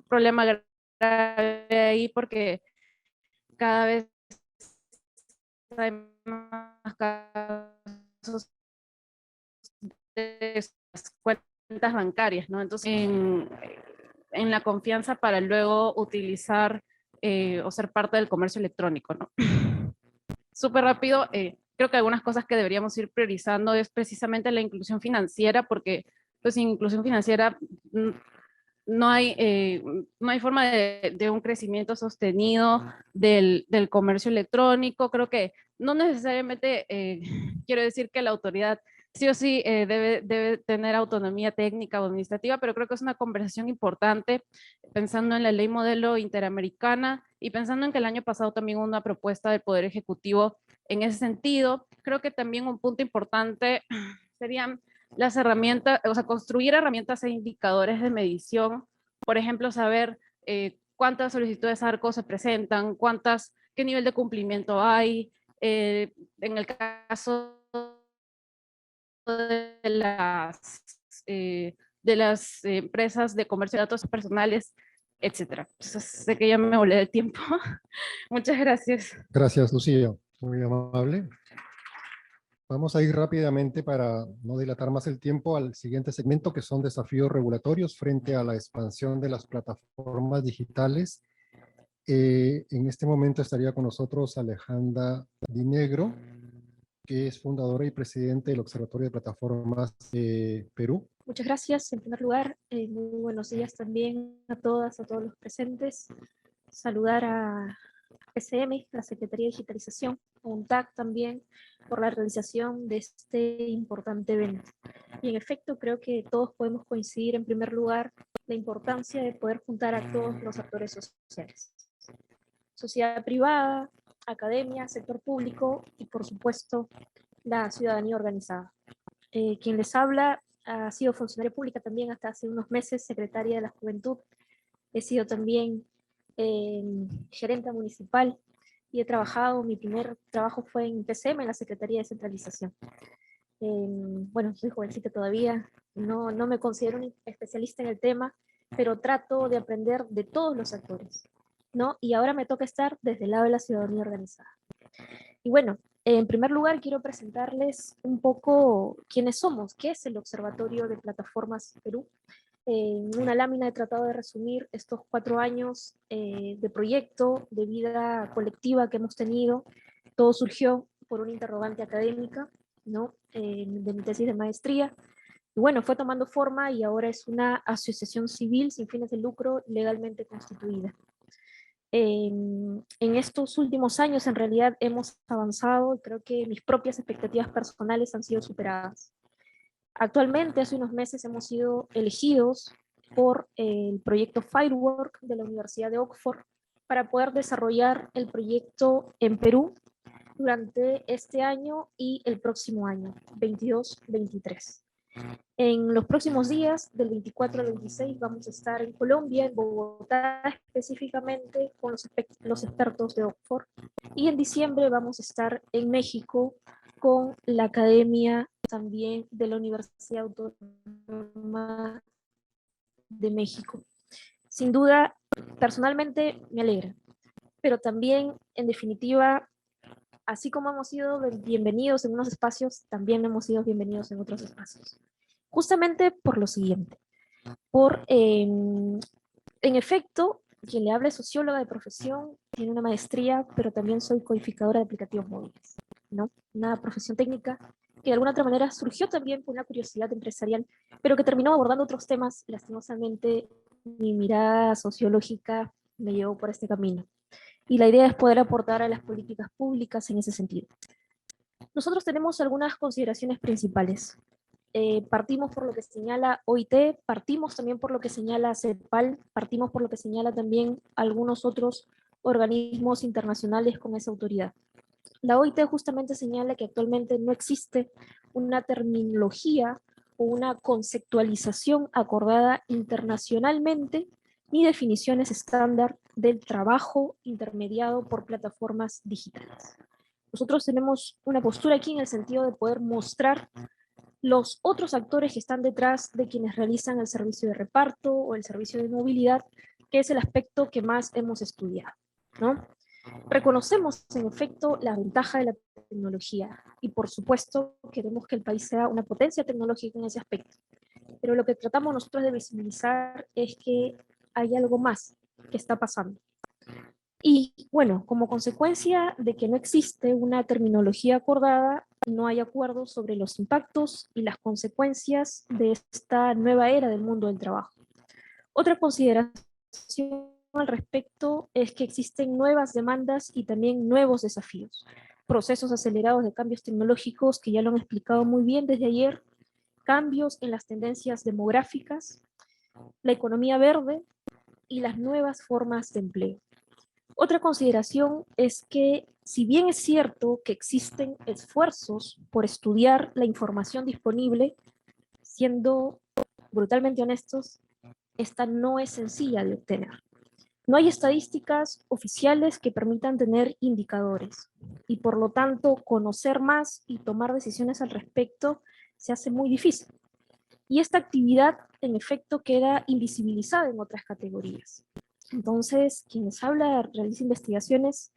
problema grave ahí porque cada vez hay más casos de cuentas bancarias, ¿no? Entonces, en la confianza para luego utilizar o ser parte del comercio electrónico, ¿no? Súper rápido, creo que algunas cosas que deberíamos ir priorizando es precisamente la inclusión financiera, porque pues sin inclusión financiera no hay forma de un crecimiento sostenido del comercio electrónico. Creo que no necesariamente quiero decir que la autoridad sí o sí debe tener autonomía técnica o administrativa, pero creo que es una conversación importante pensando en la ley modelo interamericana y pensando en que el año pasado también hubo una propuesta del Poder Ejecutivo en ese sentido. Creo que también un punto importante serían las herramientas, o sea, construir herramientas e indicadores de medición, por ejemplo, saber cuántas solicitudes ARCO se presentan, qué nivel de cumplimiento hay, en el caso de las empresas de comercio de datos personales, etcétera. Sé que ya me volé del tiempo. Muchas gracias. Gracias, Lucía. Muy amable. Vamos a ir rápidamente para no dilatar más el tiempo al siguiente segmento, que son desafíos regulatorios frente a la expansión de las plataformas digitales. En este momento estaría con nosotros Alejandra Dinegro, que es fundadora y presidente del Observatorio de Plataformas de Perú. Muchas gracias. En primer lugar, muy buenos días también a todas, a todos los presentes. Saludar a PCM, la Secretaría de Digitalización, a UNTAC también, por la realización de este importante evento. Y en efecto, creo que todos podemos coincidir en primer lugar la importancia de poder juntar a todos los actores sociales. Sociedad privada, academia, sector público y por supuesto la ciudadanía organizada. Quien les habla ha sido funcionaria pública también hasta hace unos meses, secretaria de la Juventud. He sido también gerente municipal y he trabajado, mi primer trabajo fue en PCM, en la Secretaría de Descentralización. Bueno, soy jovencita todavía, no me considero un especialista en el tema, pero trato de aprender de todos los actores, ¿no? Y ahora me toca estar desde el lado de la ciudadanía organizada. Y bueno, en primer lugar quiero presentarles un poco quiénes somos, qué es el Observatorio de Plataformas Perú. En una lámina he tratado de resumir estos 4 años de proyecto, de vida colectiva que hemos tenido. Todo surgió por una interrogante académica, ¿no? De mi tesis de maestría. Y bueno, fue tomando forma y ahora es una asociación civil sin fines de lucro legalmente constituida. En estos últimos años, en realidad, hemos avanzado y creo que mis propias expectativas personales han sido superadas. Actualmente, hace unos meses, hemos sido elegidos por el proyecto Firework de la Universidad de Oxford para poder desarrollar el proyecto en Perú durante este año y el próximo año, 22-23. En los próximos días, del 24 al 26, vamos a estar en Colombia, en Bogotá específicamente, con los expertos de Oxford. Y en diciembre vamos a estar en México con la academia también de la Universidad Autónoma de México. Sin duda, personalmente me alegra, pero también, en definitiva, así como hemos sido bienvenidos en unos espacios, también hemos sido bienvenidos en otros espacios. Justamente por lo siguiente, en efecto, quien le habla es socióloga de profesión, tiene una maestría, pero también soy codificadora de aplicativos móviles, ¿no? Una profesión técnica que de alguna otra manera surgió también por una curiosidad empresarial, pero que terminó abordando otros temas. Lastimosamente, mi mirada sociológica me llevó por este camino. Y la idea es poder aportar a las políticas públicas en ese sentido. Nosotros tenemos algunas consideraciones principales. Partimos por lo que señala OIT, partimos también por lo que señala CEPAL, partimos por lo que señala también algunos otros organismos internacionales con esa autoridad. La OIT justamente señala que actualmente no existe una terminología o una conceptualización acordada internacionalmente ni definiciones estándar del trabajo intermediado por plataformas digitales. Nosotros tenemos una postura aquí en el sentido de poder mostrar los otros actores que están detrás de quienes realizan el servicio de reparto o el servicio de movilidad, que es el aspecto que más hemos estudiado, ¿no? Reconocemos, en efecto, la ventaja de la tecnología y, por supuesto, queremos que el país sea una potencia tecnológica en ese aspecto. Pero lo que tratamos nosotros de visibilizar es que hay algo más que está pasando. Y bueno, como consecuencia de que no existe una terminología acordada, no hay acuerdo sobre los impactos y las consecuencias de esta nueva era del mundo del trabajo. Otra consideración al respecto es que existen nuevas demandas y también nuevos desafíos. Procesos acelerados de cambios tecnológicos que ya lo han explicado muy bien desde ayer, cambios en las tendencias demográficas, la economía verde y las nuevas formas de empleo. Otra consideración es que, si bien es cierto que existen esfuerzos por estudiar la información disponible, siendo brutalmente honestos, esta no es sencilla de obtener. No hay estadísticas oficiales que permitan tener indicadores y, por lo tanto, conocer más y tomar decisiones al respecto se hace muy difícil. Y esta actividad, en efecto, queda invisibilizada en otras categorías. Entonces, quienes habla realiza investigaciones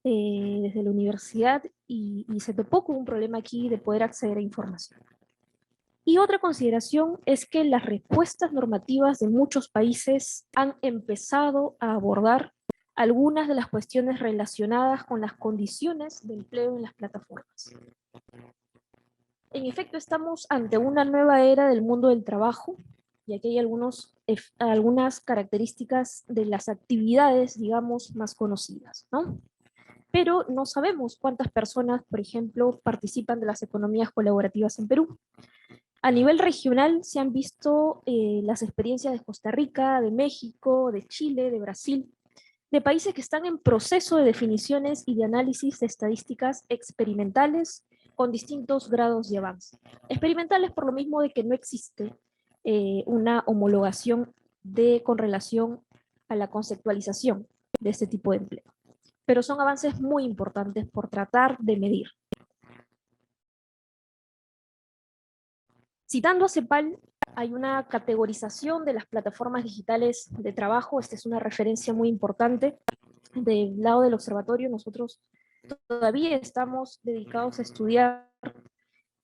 desde la universidad y se topó con un problema aquí de poder acceder a información. Y otra consideración es que las respuestas normativas de muchos países han empezado a abordar algunas de las cuestiones relacionadas con las condiciones de empleo en las plataformas. En efecto, estamos ante una nueva era del mundo del trabajo, y aquí hay algunas características de las actividades, digamos, más conocidas, ¿no? Pero no sabemos cuántas personas, por ejemplo, participan de las economías colaborativas en Perú. A nivel regional se han visto las experiencias de Costa Rica, de México, de Chile, de Brasil, de países que están en proceso de definiciones y de análisis de estadísticas experimentales con distintos grados de avance. Experimentales por lo mismo de que no existe una homologación con relación a la conceptualización de este tipo de empleo. Pero son avances muy importantes por tratar de medir. Citando a CEPAL, hay una categorización de las plataformas digitales de trabajo. Esta es una referencia muy importante. Del lado del observatorio, nosotros todavía estamos dedicados a estudiar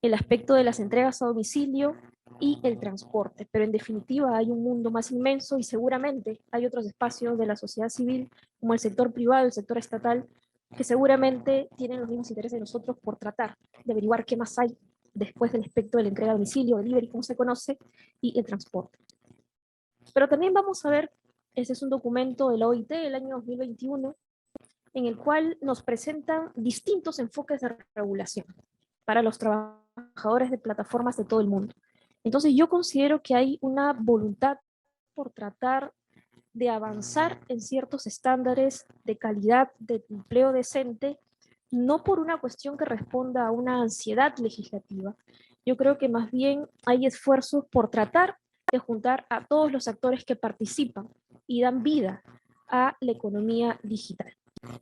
el aspecto de las entregas a domicilio y el transporte. Pero en definitiva hay un mundo más inmenso y seguramente hay otros espacios de la sociedad civil, como el sector privado, el sector estatal, que seguramente tienen los mismos intereses de nosotros por tratar de averiguar qué más hay después del espectro de la entrega a domicilio, delivery, como se conoce, y el transporte. Pero también vamos a ver, ese es un documento de la OIT del año 2021, en el cual nos presentan distintos enfoques de regulación para los trabajadores de plataformas de todo el mundo. Entonces yo considero que hay una voluntad por tratar de avanzar en ciertos estándares de calidad de empleo decente, no por una cuestión que responda a una ansiedad legislativa. Yo creo que más bien hay esfuerzos por tratar de juntar a todos los actores que participan y dan vida a la economía digital.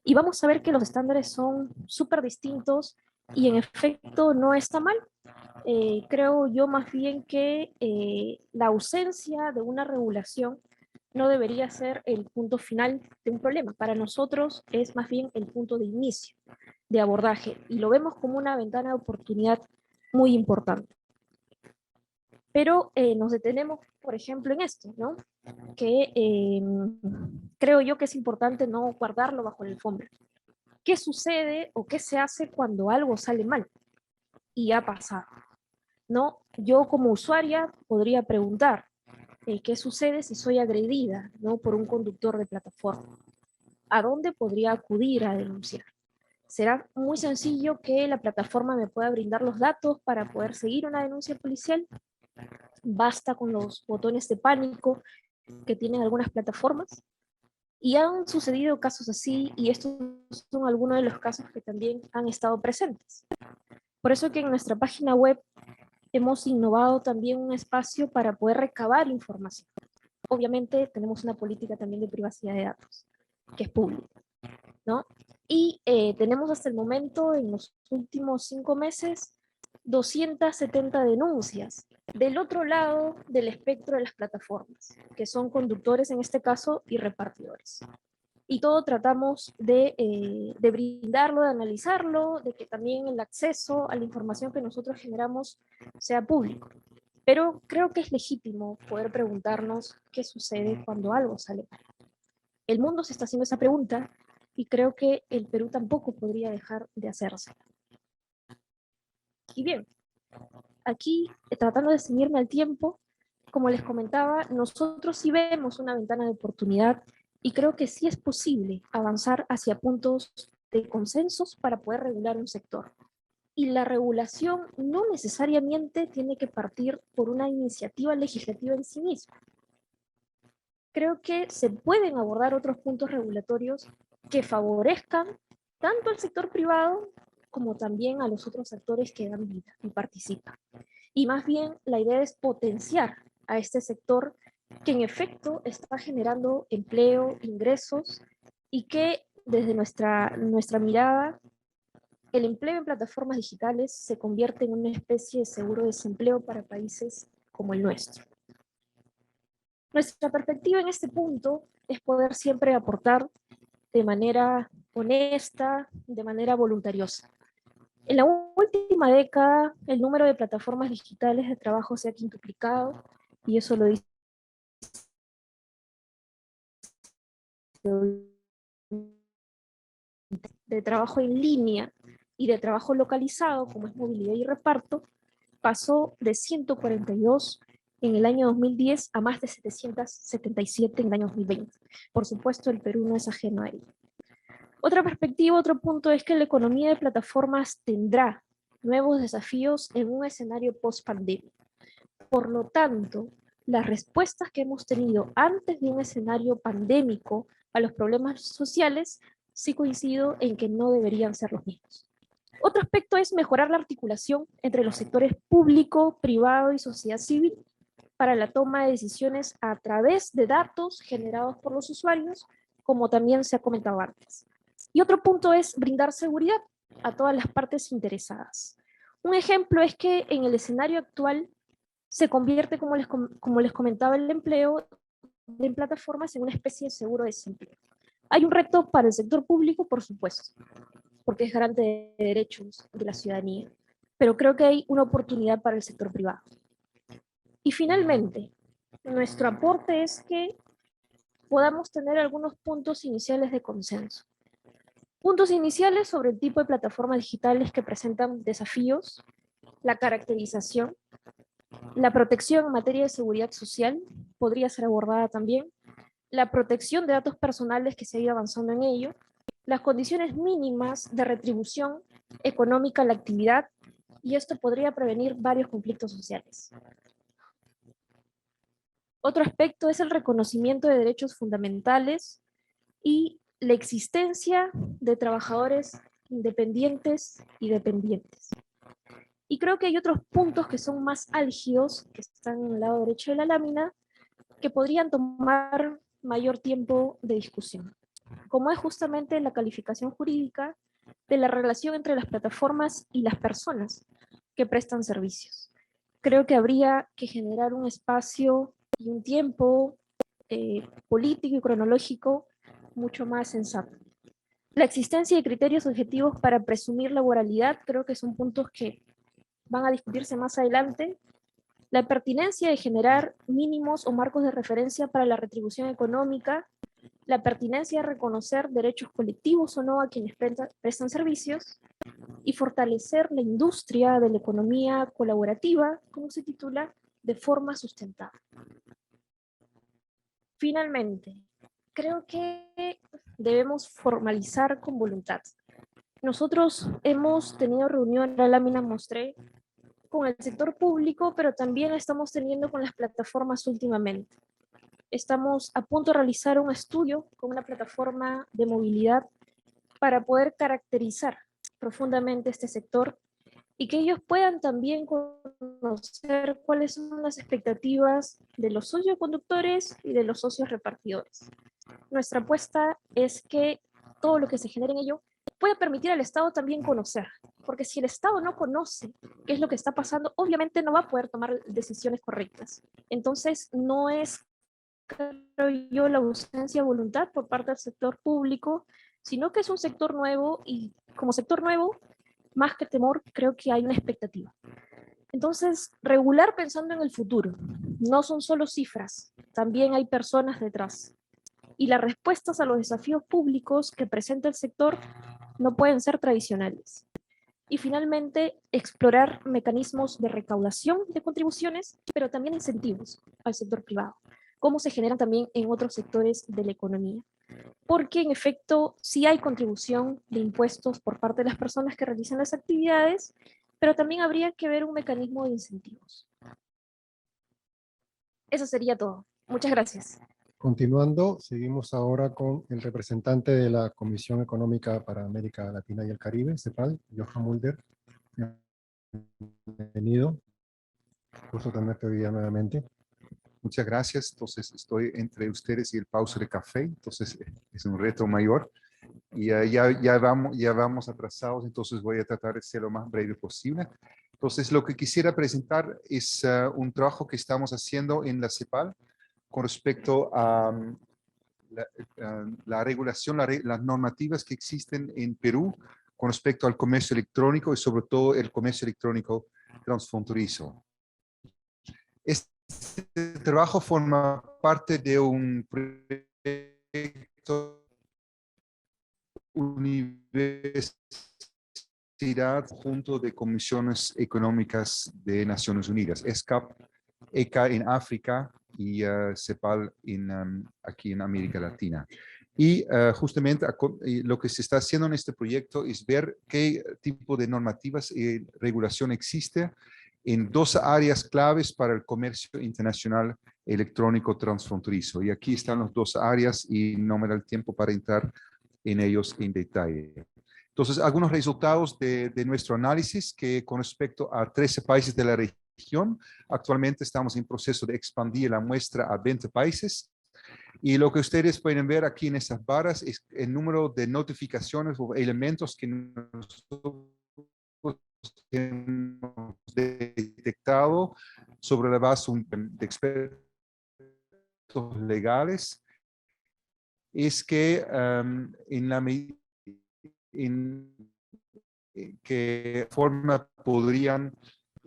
Y vamos a ver que los estándares son súper distintos y en efecto no está mal. Creo yo más bien que la ausencia de una regulación no debería ser el punto final de un problema. Para nosotros es más bien el punto de inicio, de abordaje, y lo vemos como una ventana de oportunidad muy importante. Pero nos detenemos, por ejemplo, en esto, ¿no? Que creo yo que es importante no guardarlo bajo la alfombra. ¿Qué sucede o qué se hace cuando algo sale mal? Y ha pasado, ¿no? Yo como usuaria podría preguntar, ¿qué sucede si soy agredida, ¿no? por un conductor de plataforma? ¿A dónde podría acudir a denunciar? ¿Será muy sencillo que la plataforma me pueda brindar los datos para poder seguir una denuncia policial? ¿Basta con los botones de pánico que tienen algunas plataformas? Y han sucedido casos así, y estos son algunos de los casos que también han estado presentes. Por eso que en nuestra página web hemos innovado también un espacio para poder recabar información. Obviamente tenemos una política también de privacidad de datos, que es pública, ¿no? Y tenemos hasta el momento, en los últimos 5 meses, 270 denuncias del otro lado del espectro de las plataformas, que son conductores en este caso y repartidores. Y todo tratamos de brindarlo, de analizarlo, de que también el acceso a la información que nosotros generamos sea público. Pero creo que es legítimo poder preguntarnos qué sucede cuando algo sale mal. El mundo se está haciendo esa pregunta y creo que el Perú tampoco podría dejar de hacerse. Y bien, aquí tratando de ceñirme al tiempo, como les comentaba, nosotros sí vemos una ventana de oportunidad y creo que sí es posible avanzar hacia puntos de consensos para poder regular un sector. Y la regulación no necesariamente tiene que partir por una iniciativa legislativa en sí misma. Creo que se pueden abordar otros puntos regulatorios que favorezcan tanto al sector privado como también a los otros actores que dan vida y participan. Y más bien la idea es potenciar a este sector que en efecto está generando empleo, ingresos, y que desde nuestra mirada el empleo en plataformas digitales se convierte en una especie de seguro de desempleo para países como el nuestro. Nuestra perspectiva en este punto es poder siempre aportar de manera honesta, de manera voluntariosa. En la última década, el número de plataformas digitales de trabajo se ha quintuplicado, y eso lo dice de trabajo en línea y de trabajo localizado, como es movilidad y reparto, pasó de 142 en el año 2010 a más de 777 en el año 2020. Por supuesto, el Perú no es ajeno a ello. Otra perspectiva, otro punto es que la economía de plataformas tendrá nuevos desafíos en un escenario post-pandemia. Por lo tanto, las respuestas que hemos tenido antes de un escenario pandémico a los problemas sociales, sí coincido en que no deberían ser los mismos. Otro aspecto es mejorar la articulación entre los sectores público, privado y sociedad civil para la toma de decisiones a través de datos generados por los usuarios, como también se ha comentado antes. Y otro punto es brindar seguridad a todas las partes interesadas. Un ejemplo es que en el escenario actual se convierte, como les comentaba, el empleo en plataformas en una especie de seguro de desempleo. Hay un reto para el sector público, por supuesto, porque es garante de derechos de la ciudadanía, pero creo que hay una oportunidad para el sector privado. Y finalmente, nuestro aporte es que podamos tener algunos puntos iniciales de consenso. Puntos iniciales sobre el tipo de plataformas digitales que presentan desafíos, la caracterización, la protección en materia de seguridad social podría ser abordada también, la protección de datos personales que se ha ido avanzando en ello, las condiciones mínimas de retribución económica a la actividad, y esto podría prevenir varios conflictos sociales. Otro aspecto es el reconocimiento de derechos fundamentales y la existencia de trabajadores independientes y dependientes. Y creo que hay otros puntos que son más álgidos, que están en el lado derecho de la lámina, que podrían tomar mayor tiempo de discusión, como es justamente la calificación jurídica de la relación entre las plataformas y las personas que prestan servicios. Creo que habría que generar un espacio y un tiempo político y cronológico mucho más sensato. La existencia de criterios objetivos para presumir laboralidad creo que son puntos que van a discutirse más adelante. La pertinencia de generar mínimos o marcos de referencia para la retribución económica, la pertinencia de reconocer derechos colectivos o no a quienes prestan servicios, y fortalecer la industria de la economía colaborativa, como se titula, de forma sustentable. Finalmente, creo que debemos formalizar con voluntad. Nosotros hemos tenido reunión, la lámina mostré, con el sector público, pero también estamos teniendo con las plataformas últimamente. Estamos a punto de realizar un estudio con una plataforma de movilidad para poder caracterizar profundamente este sector y que ellos puedan también conocer cuáles son las expectativas de los socios conductores y de los socios repartidores. Nuestra apuesta es que todo lo que se genere en ello pueda permitir al Estado también conocer, porque si el Estado no conoce qué es lo que está pasando, obviamente no va a poder tomar decisiones correctas. Entonces, no es, creo yo, la ausencia de voluntad por parte del sector público, sino que es un sector nuevo y como sector nuevo, más que temor, creo que hay una expectativa. Entonces, regular pensando en el futuro, no son solo cifras, también hay personas detrás. Y las respuestas a los desafíos públicos que presenta el sector no pueden ser tradicionales. Y finalmente, explorar mecanismos de recaudación de contribuciones, pero también incentivos al sector privado, cómo se generan también en otros sectores de la economía. Porque en efecto, sí hay contribución de impuestos por parte de las personas que realizan las actividades, pero también habría que ver un mecanismo de incentivos. Eso sería todo. Muchas gracias. Continuando, seguimos ahora con el representante de la Comisión Económica para América Latina y el Caribe, CEPAL, Johan Mulder. Bienvenido. Gusto tenerte hoy día nuevamente. Muchas gracias. Entonces estoy entre ustedes y el pausa de café, entonces es un reto mayor. Y ya vamos atrasados, entonces voy a tratar de ser lo más breve posible. Entonces lo que quisiera presentar es un trabajo que estamos haciendo en la CEPAL con respecto a la regulación, las normativas que existen en Perú con respecto al comercio electrónico y sobre todo el comercio electrónico transfronterizo. Este trabajo forma parte de un proyecto universidad junto de comisiones económicas de Naciones Unidas, ESCAP, ECA en África y CEPAL aquí en América Latina. Y justamente lo que se está haciendo en este proyecto es ver qué tipo de normativas y regulación existe en dos áreas claves para el comercio internacional electrónico transfronterizo. Y aquí están las dos áreas y no me da el tiempo para entrar en ellos en detalle. Entonces, algunos resultados de nuestro análisis que con respecto a 13 países de la región, actualmente estamos en proceso de expandir la muestra a 20 países. Y lo que ustedes pueden ver aquí en estas barras es el número de notificaciones o elementos que nosotros hemos detectado sobre la base de expertos legales, es que en la medida en qué forma podrían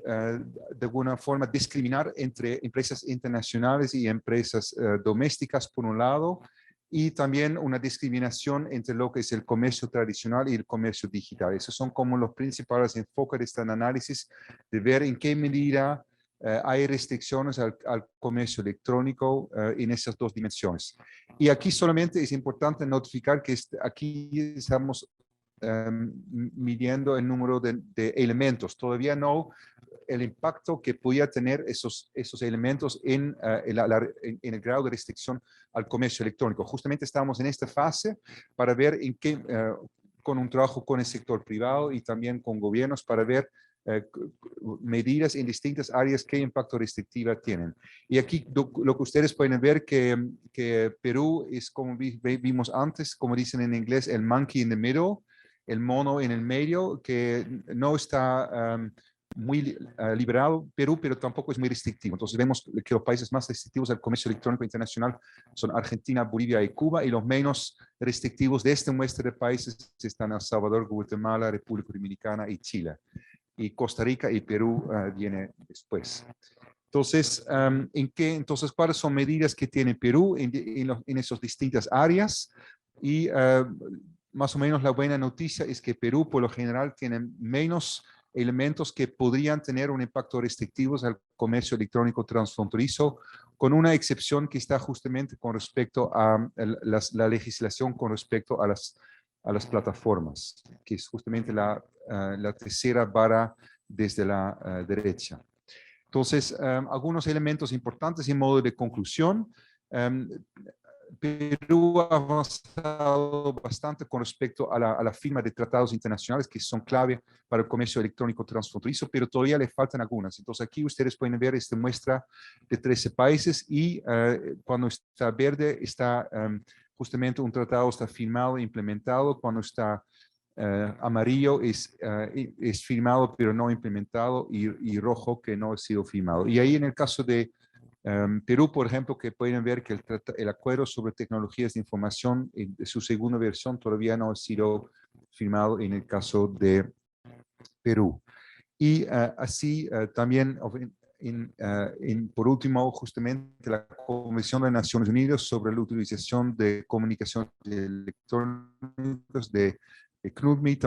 de alguna forma discriminar entre empresas internacionales y empresas domésticas por un lado, y también una discriminación entre lo que es el comercio tradicional y el comercio digital. Esos son como los principales enfoques de este análisis, de ver en qué medida hay restricciones al comercio electrónico en esas dos dimensiones. Y aquí solamente es importante notificar que aquí estamos midiendo el número de elementos. Todavía no el impacto que podía tener esos elementos en el grado de restricción al comercio electrónico. Justamente estamos en esta fase para ver en qué, con un trabajo con el sector privado y también con gobiernos para ver medidas en distintas áreas qué impacto restrictiva tienen. Y aquí lo que ustedes pueden ver que Perú es, como vimos antes, como dicen en inglés, el monkey in the middle, el mono en el medio, que no está muy liberado Perú, pero tampoco es muy restrictivo. Entonces vemos que los países más restrictivos al comercio electrónico internacional son Argentina, Bolivia y Cuba, y los menos restrictivos de esta muestra de países están El Salvador, Guatemala, República Dominicana y Chile. Y Costa Rica y Perú viene después. Entonces, entonces, ¿cuáles son medidas que tiene Perú en esas distintas áreas? Y más o menos la buena noticia es que Perú, por lo general, tiene menos elementos que podrían tener un impacto restrictivo al comercio electrónico transfronterizo, con una excepción que está justamente con respecto a la legislación con respecto a las plataformas, que es justamente la tercera vara desde la derecha. Entonces, algunos elementos importantes en modo de conclusión. Perú ha avanzado bastante con respecto a la firma de tratados internacionales que son clave para el comercio electrónico transfronterizo, pero todavía le faltan algunas. Entonces aquí ustedes pueden ver esta muestra de 13 países y cuando está verde está justamente un tratado está firmado e implementado. Cuando está amarillo es firmado pero no implementado, y rojo que no ha sido firmado. Y ahí en el caso de Perú, por ejemplo, que pueden ver que el acuerdo sobre tecnologías de información de su segunda versión todavía no ha sido firmado en el caso de Perú. Y así también, por último, justamente la Convención de Naciones Unidas sobre la utilización de comunicaciones electrónicas de CNUDMI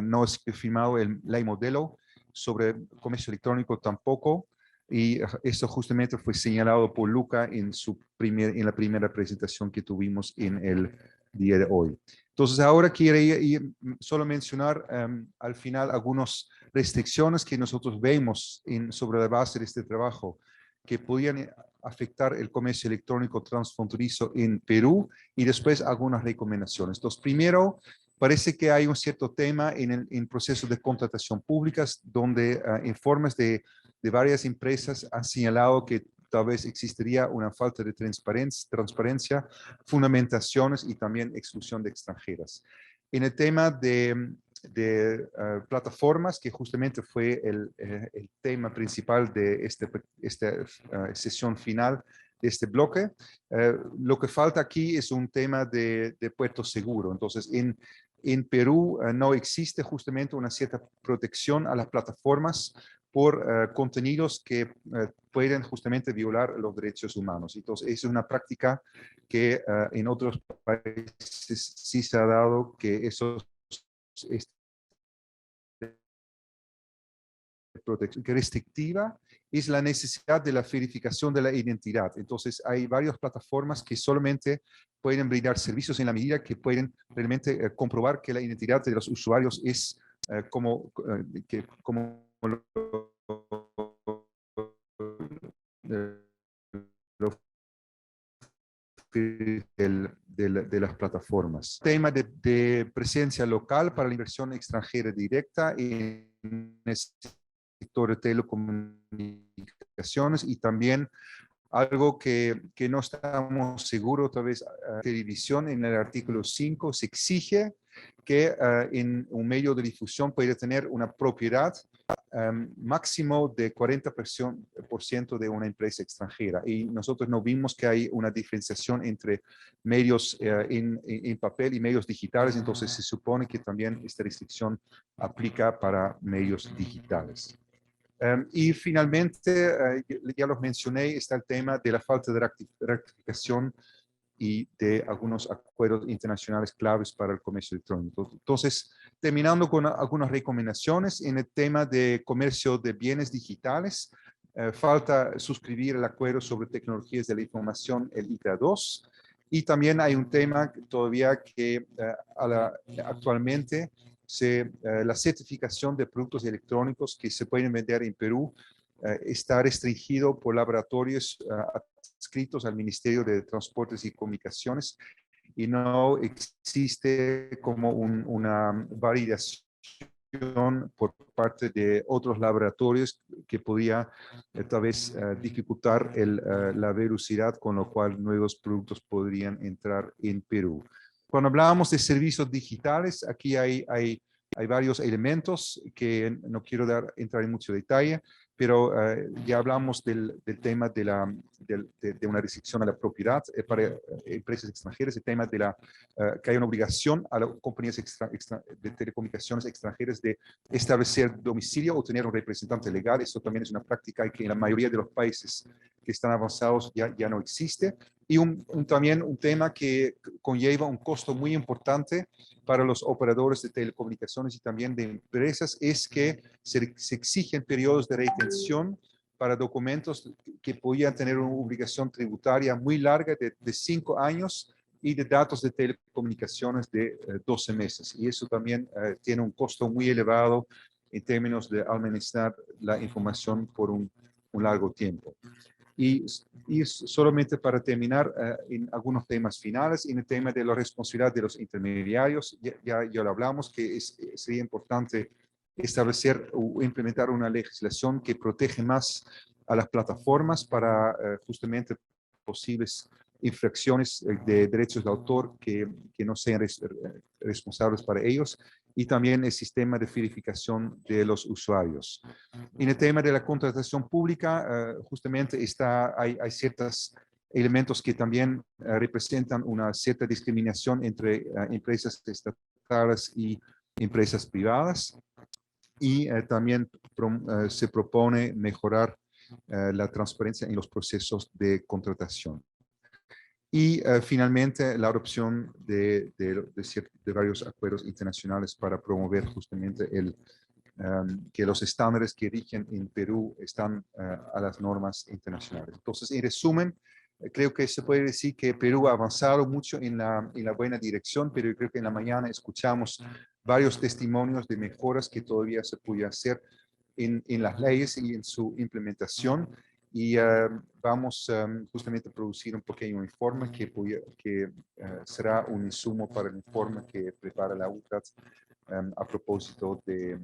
no es firmado el ley modelo sobre comercio electrónico tampoco. Y esto justamente fue señalado por Luca en la primera presentación que tuvimos en el día de hoy. Entonces ahora quería solo mencionar al final algunas restricciones que nosotros vemos sobre la base de este trabajo que podían afectar el comercio electrónico transfronterizo en Perú, y después algunas recomendaciones. Entonces, primero, parece que hay un cierto tema en procesos de contratación públicas donde informes de varias empresas han señalado que tal vez existiría una falta de transparencia, fundamentaciones y también exclusión de extranjeras. En el tema de plataformas, que justamente fue el tema principal de esta sesión final de este bloque, lo que falta aquí es un tema de puerto seguro. Entonces, en Perú no existe justamente una cierta protección a las plataformas por contenidos que pueden justamente violar los derechos humanos. Entonces, esa es una práctica que en otros países sí se ha dado, que protección restrictiva es la necesidad de la verificación de la identidad. Entonces, hay varias plataformas que solamente pueden brindar servicios en la medida que pueden realmente comprobar que la identidad de los usuarios es como de las plataformas. Tema de presencia local para la inversión extranjera directa en el sector de telecomunicaciones, y también algo que no estamos seguros, otra vez, televisión, en el artículo 5 se exige que en un medio de difusión puede tener una propiedad máximo de 40% de una empresa extranjera. Y nosotros no vimos que hay una diferenciación entre medios en papel y medios digitales, entonces se supone que también esta restricción aplica para medios digitales. Y finalmente, ya los mencioné, está el tema de la falta de ratificación y de algunos acuerdos internacionales claves para el comercio electrónico. Entonces, terminando con algunas recomendaciones en el tema de comercio de bienes digitales, falta suscribir el acuerdo sobre tecnologías de la información, el ITA 2, y también hay un tema todavía que actualmente la certificación de productos electrónicos que se pueden vender en Perú está restringido por laboratorios adscritos al Ministerio de Transportes y Comunicaciones y no existe como una validación por parte de otros laboratorios que podía tal vez dificultar la velocidad con lo cual nuevos productos podrían entrar en Perú. Cuando hablábamos de servicios digitales, aquí hay varios elementos que no quiero entrar en mucho detalle, pero ya hablamos del tema de una restricción a la propiedad para empresas extranjeras, el tema de que hay una obligación a las compañías de telecomunicaciones extranjeras de establecer domicilio o tener un representante legal. Esto también es una práctica que en la mayoría de los países que están avanzados ya no existe. Y también un tema que conlleva un costo muy importante para los operadores de telecomunicaciones y también de empresas es que se exigen periodos de retención para documentos que podían tener una obligación tributaria muy larga de 5 años y de datos de telecomunicaciones de 12 meses. Y eso también tiene un costo muy elevado en términos de administrar la información por un largo tiempo. Y solamente para terminar en algunos temas finales, en el tema de la responsabilidad de los intermediarios, ya lo hablamos, que sería importante establecer o implementar una legislación que protege más a las plataformas para justamente posibles infracciones de derechos de autor que no sean responsables para ellos, y también el sistema de verificación de los usuarios. En el tema de la contratación pública, justamente hay ciertos elementos que también representan una cierta discriminación entre empresas estatales y empresas privadas, y también se propone mejorar la transparencia en los procesos de contratación. Y finalmente la adopción de varios acuerdos internacionales para promover justamente que los estándares que rigen en Perú están a las normas internacionales. Entonces, en resumen, creo que se puede decir que Perú ha avanzado mucho en la buena dirección, pero yo creo que en la mañana escuchamos varios testimonios de mejoras que todavía se puede hacer en las leyes y en su implementación. Y vamos justamente a producir un pequeño informe que será un insumo para el informe que prepara la UCAT a propósito de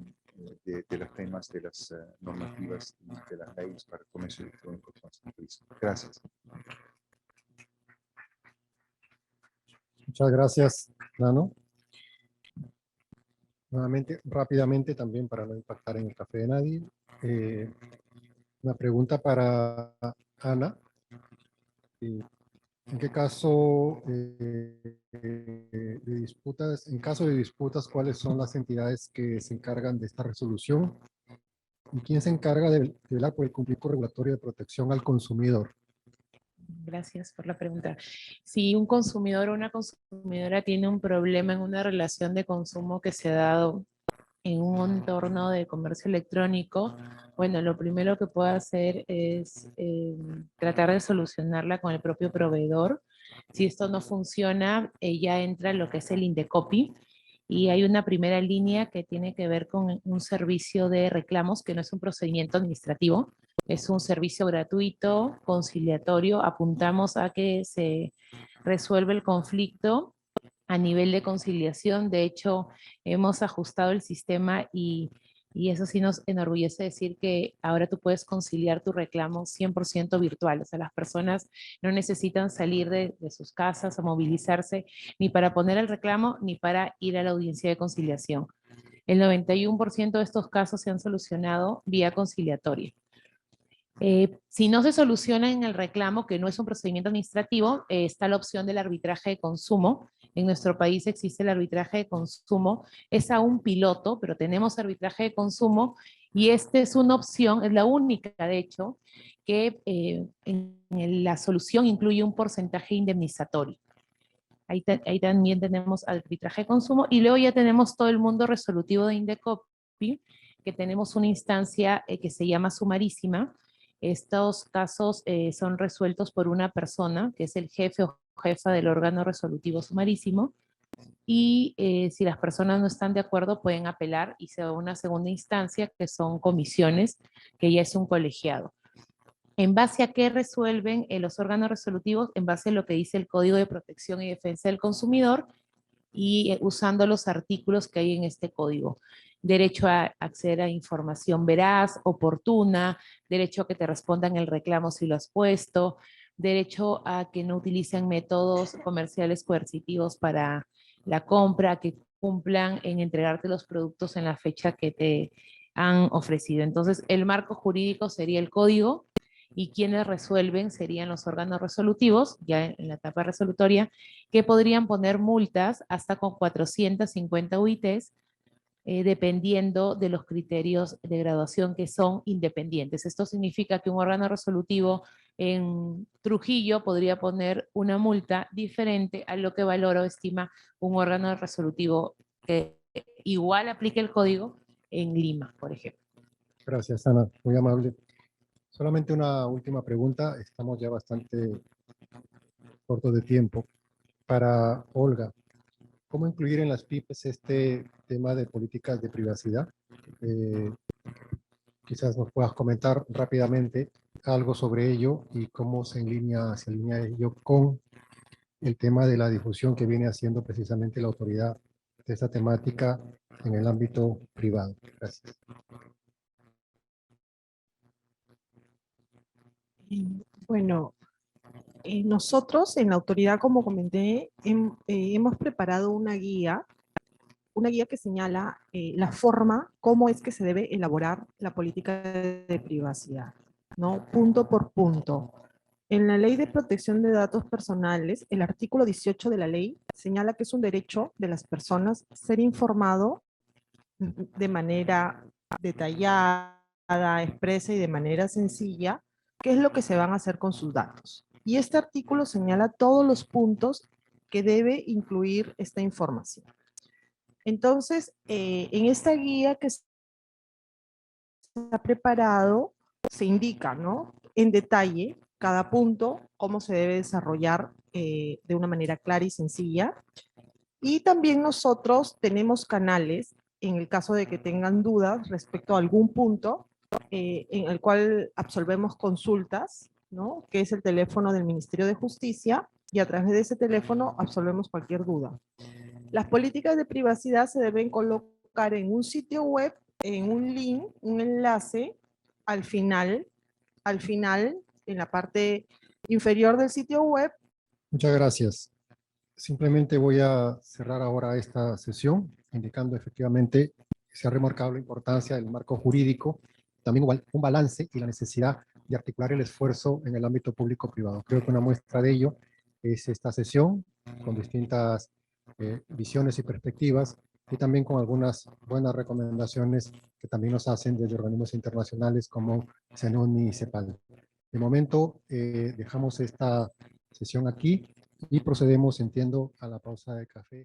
los temas de las normativas y de las leyes para el comercio electrónico transfronterizo. Gracias. Muchas gracias, Nano. Nuevamente, rápidamente también para no impactar en el café de nadie. Una pregunta para Ana. ¿En qué caso en caso de disputas, cuáles son las entidades que se encargan de esta resolución? ¿Y quién se encarga de velar por el cumplimiento regulatorio de protección al consumidor? Gracias por la pregunta. Si un consumidor o una consumidora tiene un problema en una relación de consumo que se ha dado en un entorno de comercio electrónico, bueno, lo primero que puedo hacer es tratar de solucionarla con el propio proveedor. Si esto no funciona, ya entra lo que es el Indecopi, y hay una primera línea que tiene que ver con un servicio de reclamos, que no es un procedimiento administrativo, es un servicio gratuito, conciliatorio. Apuntamos a que se resuelva el conflicto a nivel de conciliación. De hecho, hemos ajustado el sistema y eso sí nos enorgullece decir que ahora tú puedes conciliar tu reclamo 100% virtual. O sea, las personas no necesitan salir de sus casas o movilizarse ni para poner el reclamo ni para ir a la audiencia de conciliación. El 91% de estos casos se han solucionado vía conciliatoria. Si no se soluciona en el reclamo, que no es un procedimiento administrativo, está la opción del arbitraje de consumo, En nuestro país existe el arbitraje de consumo, es aún piloto, pero tenemos arbitraje de consumo y esta es una opción, es la única de hecho, que en la solución incluye un porcentaje indemnizatorio. Ahí también tenemos arbitraje de consumo y luego ya tenemos todo el mundo resolutivo de Indecopi, que tenemos una instancia que se llama sumarísima. Estos casos son resueltos por una persona, que es el jefe o jefa del órgano resolutivo sumarísimo, y si las personas no están de acuerdo pueden apelar y se va a una segunda instancia, que son comisiones, que ya es un colegiado. ¿En base a qué resuelven los órganos resolutivos? En base a lo que dice el Código de Protección y Defensa del Consumidor y usando los artículos que hay en este código. Derecho a acceder a información veraz, oportuna, derecho a que te respondan el reclamo si lo has puesto, derecho a que no utilicen métodos comerciales coercitivos para la compra, que cumplan en entregarte los productos en la fecha que te han ofrecido. Entonces, el marco jurídico sería el código, y quienes resuelven serían los órganos resolutivos, ya en la etapa resolutoria, que podrían poner multas hasta con 450 UITs, dependiendo de los criterios de graduación que son independientes. Esto significa que un órgano resolutivo en Trujillo podría poner una multa diferente a lo que valora o estima un órgano resolutivo que igual aplique el código en Lima, por ejemplo. Gracias, Ana, muy amable. Solamente una última pregunta, estamos ya bastante cortos de tiempo. Para Olga, ¿cómo incluir en las PIPs este tema de políticas de privacidad? Quizás nos puedas comentar rápidamente algo sobre ello y cómo se alinea ello con el tema de la difusión que viene haciendo precisamente la autoridad de esta temática en el ámbito privado. Gracias. Bueno, nosotros en la autoridad, como comenté, hemos preparado una guía que señala la forma, cómo es que se debe elaborar la política de privacidad, ¿no? Punto por punto. En la Ley de Protección de Datos Personales, el artículo 18 de la ley señala que es un derecho de las personas ser informado de manera detallada, expresa y de manera sencilla qué es lo que se van a hacer con sus datos. Y este artículo señala todos los puntos que debe incluir esta información. Entonces, en esta guía que se ha preparado, se indica, ¿no?, en detalle cada punto, cómo se debe desarrollar de una manera clara y sencilla. Y también nosotros tenemos canales, en el caso de que tengan dudas respecto a algún punto, en el cual absolvemos consultas, ¿no?, que es el teléfono del Ministerio de Justicia, y a través de ese teléfono absolvemos cualquier duda. Las políticas de privacidad se deben colocar en un sitio web, en un link, un enlace, al final, en la parte inferior del sitio web. Muchas gracias. Simplemente voy a cerrar ahora esta sesión, indicando efectivamente que se ha remarcado la importancia del marco jurídico, también un balance y la necesidad de articular el esfuerzo en el ámbito público-privado. Creo que una muestra de ello es esta sesión, con distintas visiones y perspectivas, y también con algunas buenas recomendaciones que también nos hacen desde organismos internacionales como CENUNI y CEPAL. De momento, dejamos esta sesión aquí y procedemos, entiendo, a la pausa de café.